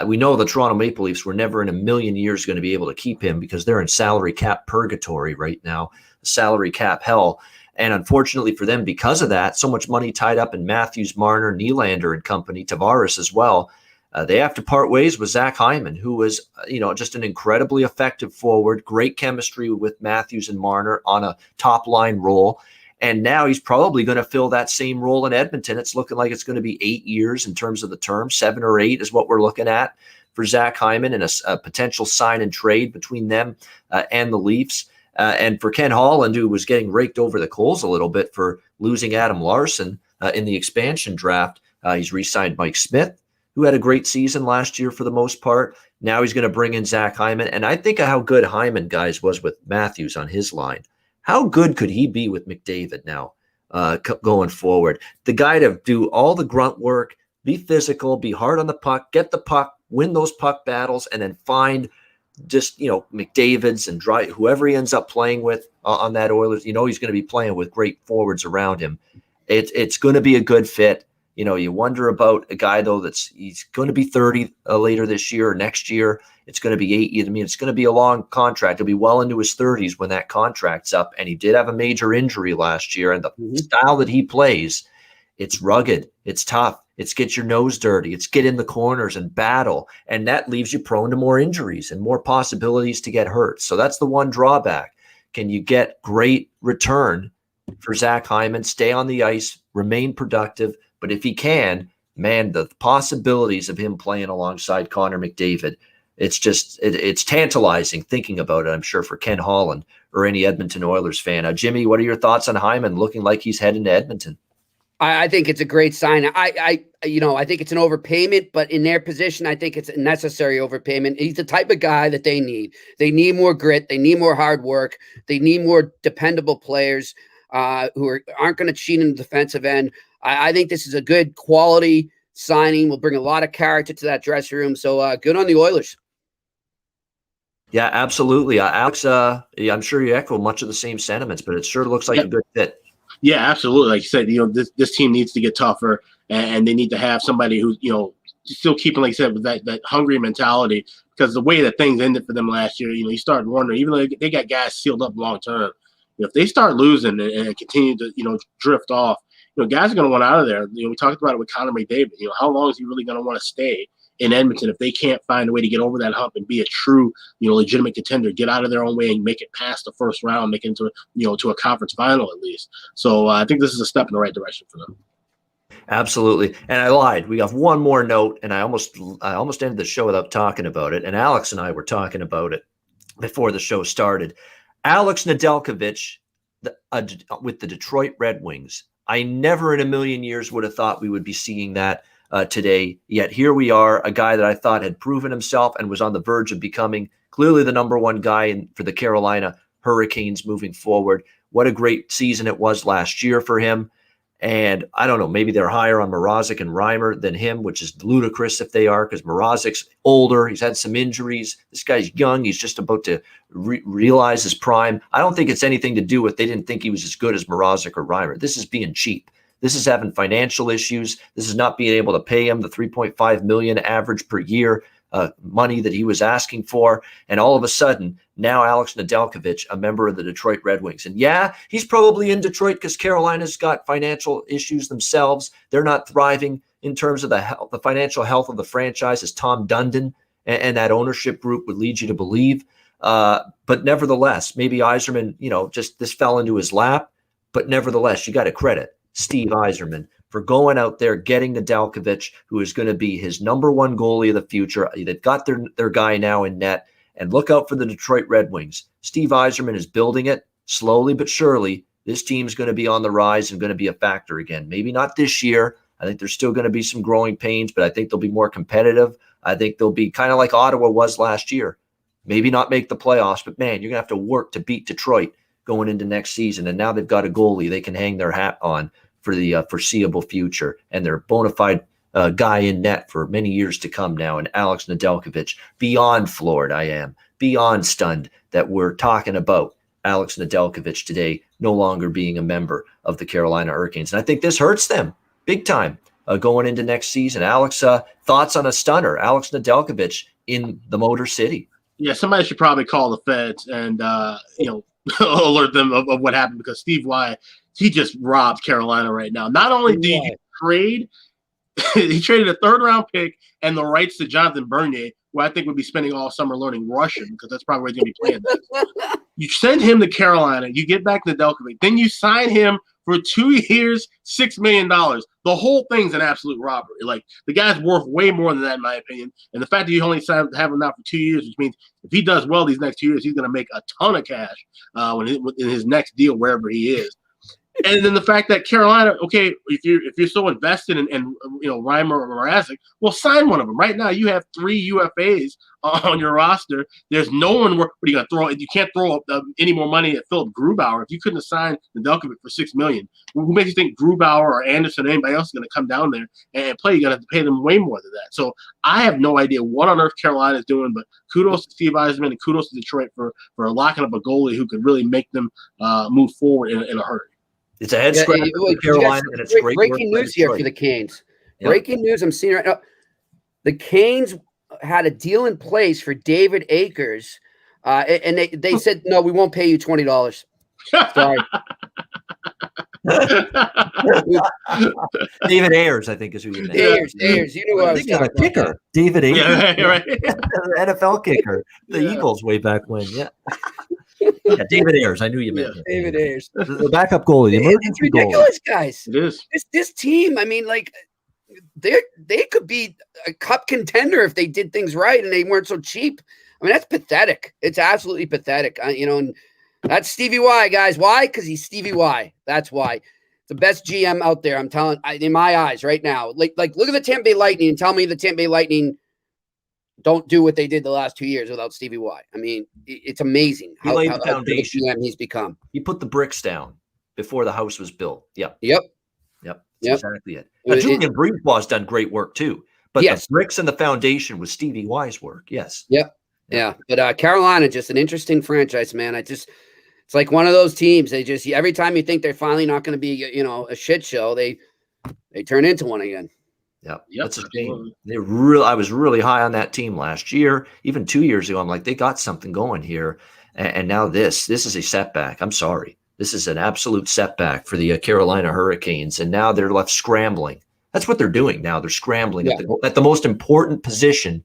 We know the Toronto Maple Leafs were never in a million years going to be able to keep him because they're in salary cap purgatory right now, salary cap hell. And unfortunately for them, because of that, so much money tied up in Matthews, Marner, Nylander and company, Tavares as well. They have to part ways with Zach Hyman, who was, just an incredibly effective forward, great chemistry with Matthews and Marner on a top line role. And now he's probably going to fill that same role in Edmonton. It's looking like it's going to be 8 years in terms of the term. 7 or 8 is what we're looking at for Zach Hyman, and a potential sign and trade between them and the Leafs. And for Ken Holland, who was getting raked over the coals a little bit for losing Adam Larson in the expansion draft, he's re-signed Mike Smith, who had a great season last year for the most part. Now he's going to bring in Zach Hyman. And I think of how good Hyman, guys, was with Matthews on his line. How good could he be with McDavid now going forward? The guy to do all the grunt work, be physical, be hard on the puck, get the puck, win those puck battles, and then find just, McDavid's and whoever he ends up playing with on that Oilers, he's going to be playing with great forwards around him. It's going to be a good fit. You wonder about a guy, though, he's going to be 30 later this year or next year. It's going to be 8. I mean, it's going to be a long contract. He'll be well into his 30s when that contract's up. And he did have a major injury last year. And the style that he plays, it's rugged. It's tough. It's get your nose dirty. It's get in the corners and battle. And that leaves you prone to more injuries and more possibilities to get hurt. So that's the one drawback. Can you get great return for Zach Hyman, stay on the ice, remain productive? But if he can, man, the possibilities of him playing alongside Connor McDavid, it's tantalizing thinking about it, I'm sure, for Ken Holland or any Edmonton Oilers fan. Jimmy, what are your thoughts on Hyman looking like he's heading to Edmonton? I think it's a great sign. I think it's an overpayment, but in their position, I think it's a necessary overpayment. He's the type of guy that they need. They need more grit. They need more hard work. They need more dependable players who aren't going to cheat in the defensive end. I think this is a good quality signing. Will bring a lot of character to that dressing room. So good on the Oilers. Yeah, absolutely. Alex, I'm sure you echo much of the same sentiments, but it sure looks like a good fit. Yeah, absolutely. Like you said, this team needs to get tougher, and they need to have somebody who's, still keeping, like you said, with that hungry mentality, because the way that things ended for them last year, you start wondering, even though they got guys sealed up long term, if they start losing and continue to, drift off, guys are going to want out of there. We talked about it with Connor McDavid. How long is he really going to want to stay in Edmonton if they can't find a way to get over that hump and be a true, legitimate contender, get out of their own way and make it past the first round, make it into, to a conference final at least. So I think this is a step in the right direction for them. Absolutely. And I lied. We have one more note, and I almost ended the show without talking about it. And Alex and I were talking about it before the show started. Alex Nedeljkovic with the Detroit Red Wings. I never in a million years would have thought we would be seeing that today. Yet here we are, a guy that I thought had proven himself and was on the verge of becoming clearly the number one guy for the Carolina Hurricanes moving forward. What a great season it was last year for him. And I don't know, maybe they're higher on Mrazek and Reimer than him, which is ludicrous if they are, because Mrazek's older. He's had some injuries. This guy's young. He's just about to realize his prime. I don't think it's anything to do with they didn't think he was as good as Mrazek or Reimer. This is being cheap. This is having financial issues. This is not being able to pay him the $3.5 million average per year money that he was asking for. And all of a sudden, now Alex Nedeljkovic, a member of the Detroit Red Wings. And yeah, he's probably in Detroit because Carolina's got financial issues themselves. They're not thriving in terms of the financial health of the franchise, as Tom Dundon and that ownership group would lead you to believe. But nevertheless, maybe Yzerman, just this fell into his lap. But nevertheless, you got to credit Steve Yzerman for going out there, getting Nedeljkovic, who is going to be his number one goalie of the future. They've got their guy now in net. And look out for the Detroit Red Wings. Steve Yzerman is building it slowly but surely. This team's going to be on the rise and going to be a factor again. Maybe not this year. I think there's still going to be some growing pains, but I think they'll be more competitive. I think they'll be kind of like Ottawa was last year. Maybe not make the playoffs, but man, you're going to have to work to beat Detroit going into next season. And now they've got a goalie they can hang their hat on for the foreseeable future. And they're bona fide guy in net for many years to come now. And Alex Nedeljkovic, beyond floored I am, beyond stunned that we're talking about Alex Nedeljkovic today no longer being a member of the Carolina Hurricanes. And I think this hurts them big time going into next season. Alex, thoughts on a stunner, Alex Nedeljkovic in the Motor City? Yeah, somebody should probably call the feds and, alert them of what happened, because Steve Wyatt, he just robbed Carolina right now. Not only did he trade, he traded a third-round pick and the rights to Jonathan Bernier, who I think would be spending all summer learning Russian, because that's probably where he's going to be playing. You send him to Carolina, you get back Nedeljkovic, then you sign him for 2 years, $6 million. The whole thing's an absolute robbery. Like, the guy's worth way more than that, in my opinion. And the fact that you only have him now for 2 years, which means if he does well these next 2 years, he's going to make a ton of cash in his next deal, wherever he is. And then the fact that Carolina, okay, if you're so invested in Reimer or Mrazek, well, sign one of them. Right now, you have 3 UFAs on your roster. There's no one. What are you going to throw? You can't throw up any more money at Philip Grubauer. If you couldn't have signed Nedeljkovic for $6 million, who makes you think Grubauer or Anderson or anybody else is going to come down there and play? You're going to have to pay them way more than that. So I have no idea what on earth Carolina is doing, but kudos to Steve Yzerman and kudos to Detroit for locking up a goalie who could really make them move forward in a hurry. It's a head scratcher for Carolina, and it's great breaking news here for the Canes. Yeah. Breaking news I'm seeing right now. The Canes had a deal in place for David Akers, and they said, no, we won't pay you $20. Sorry. David Ayers, I think, is who you meant. Ayers. You know what I was talking about. Kicker. David Ayers. Yeah, right. NFL kicker. The Eagles way back when, yeah. Yeah, David Ayers. I knew you meant David Ayers. The backup goalie, the emergency It's ridiculous, guys. It is. This team, I mean, like, they could be a cup contender if they did things right and they weren't so cheap. I mean, that's pathetic. It's absolutely pathetic. And that's Stevie Y, guys. Why? Because he's Stevie Y. That's why. The best GM out there, I'm telling, in my eyes right now. Like look at the Tampa Bay Lightning and tell me the Tampa Bay Lightning don't do what they did the last 2 years without Stevie Y. I mean, it's amazing how good of a GM he's become. He put the bricks down before the house was built. Yep. That's exactly it. Julian Breezeball has done great work too. But the bricks and the foundation was Stevie Y's work. Yes. Yeah. But Carolina, just an interesting franchise, man. It's like one of those teams. They just, every time you think they're finally not going to be, a shit show, they turn into one again. Yep. That's a shame. I was really high on that team last year, even 2 years ago. I'm like, they got something going here, and now this is a setback. I'm sorry, this is an absolute setback for the Carolina Hurricanes, and now they're left scrambling. That's what they're doing now. They're scrambling at the most important position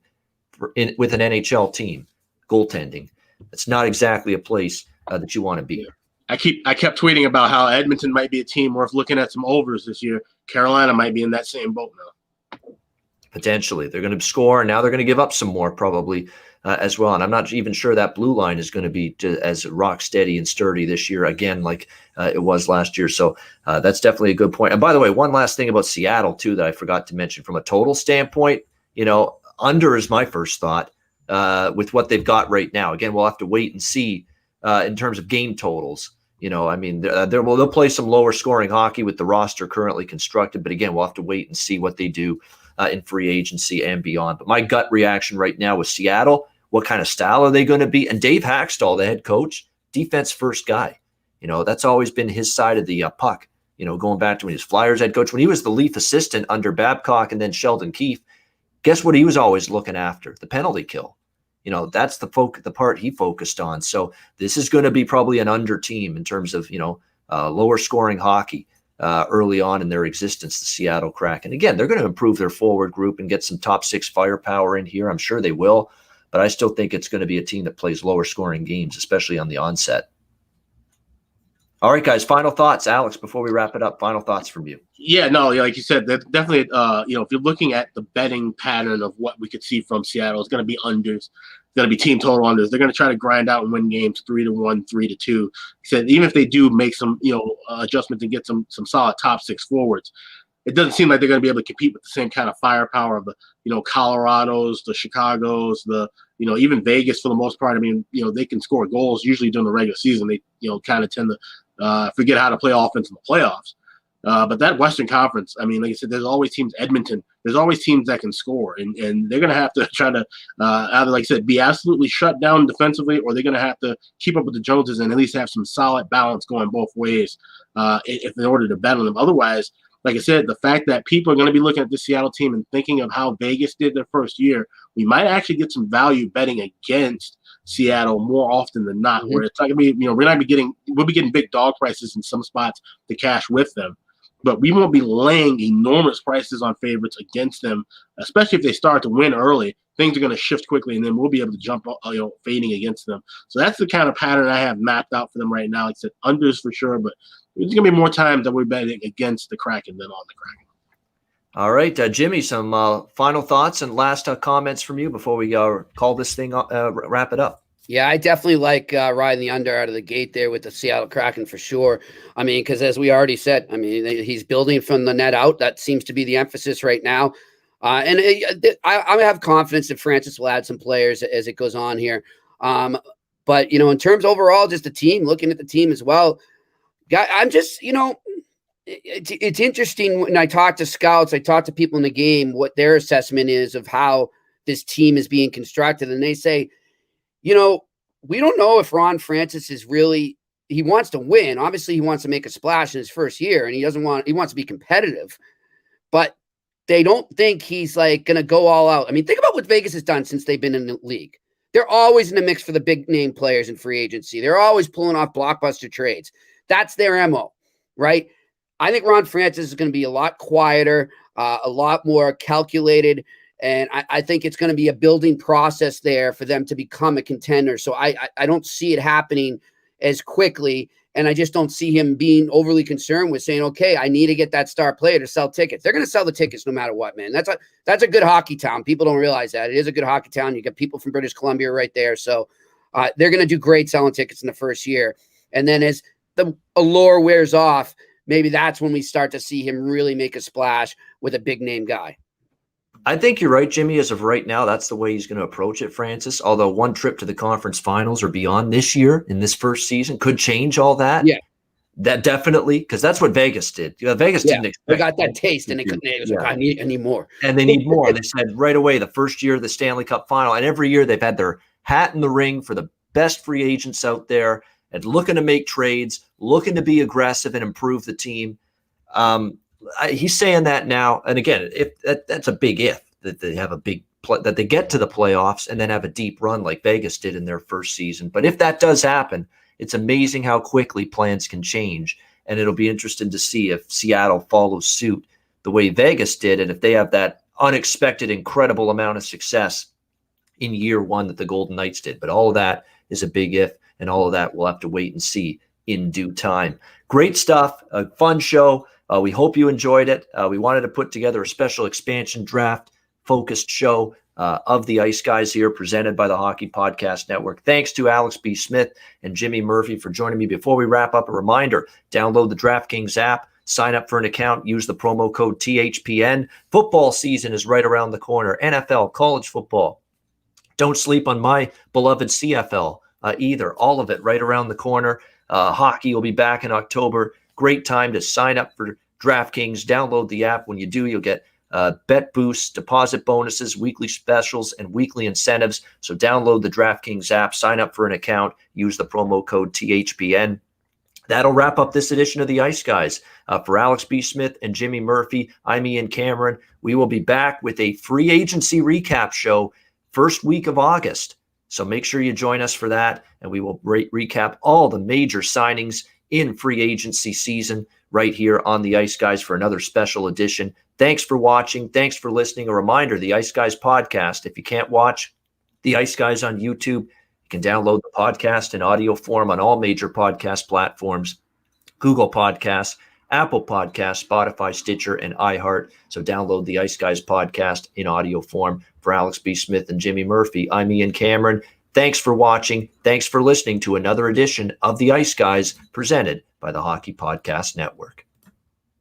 with an NHL team, goaltending. It's not exactly a place that you want to be. I kept tweeting about how Edmonton might be a team worth looking at some overs this year. Carolina might be in that same boat now. Potentially. They're going to score, and now they're going to give up some more probably as well. And I'm not even sure that blue line is going to be as rock steady and sturdy this year again like it was last year. So that's definitely a good point. And by the way, one last thing about Seattle too that I forgot to mention from a total standpoint, under is my first thought with what they've got right now. Again, we'll have to wait and see in terms of game totals. They'll play some lower scoring hockey with the roster currently constructed. But again, we'll have to wait and see what they do in free agency and beyond. But my gut reaction right now with Seattle, what kind of style are they going to be? And Dave Haxtell, the head coach, defense first guy. That's always been his side of the puck. Going back to when he was Flyers head coach, when he was the Leaf assistant under Babcock and then Sheldon Keefe, guess what he was always looking after? The penalty kill. That's the part he focused on. So this is going to be probably an under team in terms of, lower scoring hockey early on in their existence, the Seattle Kraken. Again, they're going to improve their forward group and get some top 6 firepower in here. I'm sure they will, but I still think it's going to be a team that plays lower scoring games, especially on the onset. All right, guys, final thoughts. Alex, before we wrap it up, final thoughts from you. Yeah, no, like you said, that definitely, if you're looking at the betting pattern of what we could see from Seattle, it's going to be unders. It's going to be team total unders. They're going to try to grind out and win games 3-1, 3-2. He said even if they do make some, adjustments and get some solid top 6 forwards, it doesn't seem like they're going to be able to compete with the same kind of firepower of the, Colorados, the Chicagos, the, even Vegas for the most part. I mean, they can score goals usually during the regular season. They, kind of tend to forget how to play offense in the playoffs. But that Western Conference, I mean, like I said, there's always teams, Edmonton, there's always teams that can score. And they're going to have to try to either, like I said, be absolutely shut down defensively, or they're going to have to keep up with the Joneses and at least have some solid balance going both ways in order to bet on them. Otherwise, like I said, the fact that people are going to be looking at the Seattle team and thinking of how Vegas did their first year, we might actually get some value betting against Seattle more often than not, where it's not going to be, we'll be getting big dog prices in some spots to cash with them. But we won't be laying enormous prices on favorites against them, especially if they start to win early. Things are going to shift quickly, and then we'll be able to jump, fading against them. So that's the kind of pattern I have mapped out for them right now. Like I said, unders for sure, but there's going to be more times that we're betting against the Kraken than on the Kraken. All right, Jimmy, some final thoughts and last comments from you before we call this thing, wrap it up. Yeah, I definitely like riding the under out of the gate there with the Seattle Kraken for sure. I mean, because as we already said, I mean, he's building from the net out. That seems to be the emphasis right now. I have confidence that Francis will add some players as it goes on here. But, in terms overall, just the team, looking at the team as well, I'm just, it's interesting when I talk to scouts, I talk to people in the game, what their assessment is of how this team is being constructed. And they say, we don't know if Ron Francis is really, he wants to win. Obviously, he wants to make a splash in his first year, and he wants to be competitive, but they don't think he's like going to go all out. I mean, think about what Vegas has done since they've been in the league. They're always in the mix for the big name players in free agency. They're always pulling off blockbuster trades. That's their MO, right? I think Ron Francis is going to be a lot quieter, a lot more calculated. And I think it's going to be a building process there for them to become a contender. So I don't see it happening as quickly. And I just don't see him being overly concerned with saying, okay, I need to get that star player to sell tickets. They're going to sell the tickets no matter what, man. That's a good hockey town. People don't realize that. It is a good hockey town. You got people from British Columbia right there. So they're going to do great selling tickets in the first year. And then as the allure wears off, maybe that's when we start to see him really make a splash with a big name guy. I think you're right, Jimmy. As of right now, that's the way he's going to approach it, Francis. Although one trip to the conference finals or beyond this year in this first season could change all that. Yeah. That definitely, because that's what Vegas did. Vegas didn't expect. They got that taste, and it was like, I need more. And they need more. They said right away, the first year of the Stanley Cup final, and every year they've had their hat in the ring for the best free agents out there and looking to make trades, looking to be aggressive and improve the team. He's saying that now, and again, if that's a big if that they have a big that they get to the playoffs and then have a deep run like Vegas did in their first season. But if that does happen, it's amazing how quickly plans can change, and it'll be interesting to see if Seattle follows suit the way Vegas did, and if they have that unexpected, incredible amount of success in year one that the Golden Knights did. But all of that is a big if, and all of that we'll have to wait and see in due time. Great stuff, a fun show. We hope you enjoyed it. We wanted to put together a special expansion draft focused show of the Ice Guys here, presented by the Hockey Podcast Network. Thanks to Alex B. Smith and Jimmy Murphy for joining me. Before we wrap up, a reminder, download the DraftKings app, sign up for an account, use the promo code THPN. Football season is right around the corner. NFL, college football. Don't sleep on my beloved CFL either. All of it right around the corner. Hockey will be back in October. Great time to sign up for DraftKings. Download the app. When you do, you'll get bet boosts, deposit bonuses, weekly specials, and weekly incentives. So download the DraftKings app, sign up for an account, use the promo code THPN. That'll wrap up this edition of the Ice Guys. For Alex B. Smith and Jimmy Murphy, I'm Ian Cameron. We will be back with a free agency recap show first week of August. So make sure you join us for that, and we will recap all the major signings in free agency season right here on the Ice Guys for another special edition. Thanks for watching. Thanks for listening. A reminder, the Ice Guys podcast, if you can't watch the Ice Guys on YouTube, you can download the podcast in audio form on all major podcast platforms, Google Podcasts, Apple Podcasts, Spotify, Stitcher, and iHeart. So download the Ice Guys podcast in audio form. For Alex B. Smith and Jimmy Murphy, I'm Ian Cameron. Thanks for watching. Thanks for listening to another edition of the Ice Guys presented by the Hockey Podcast Network.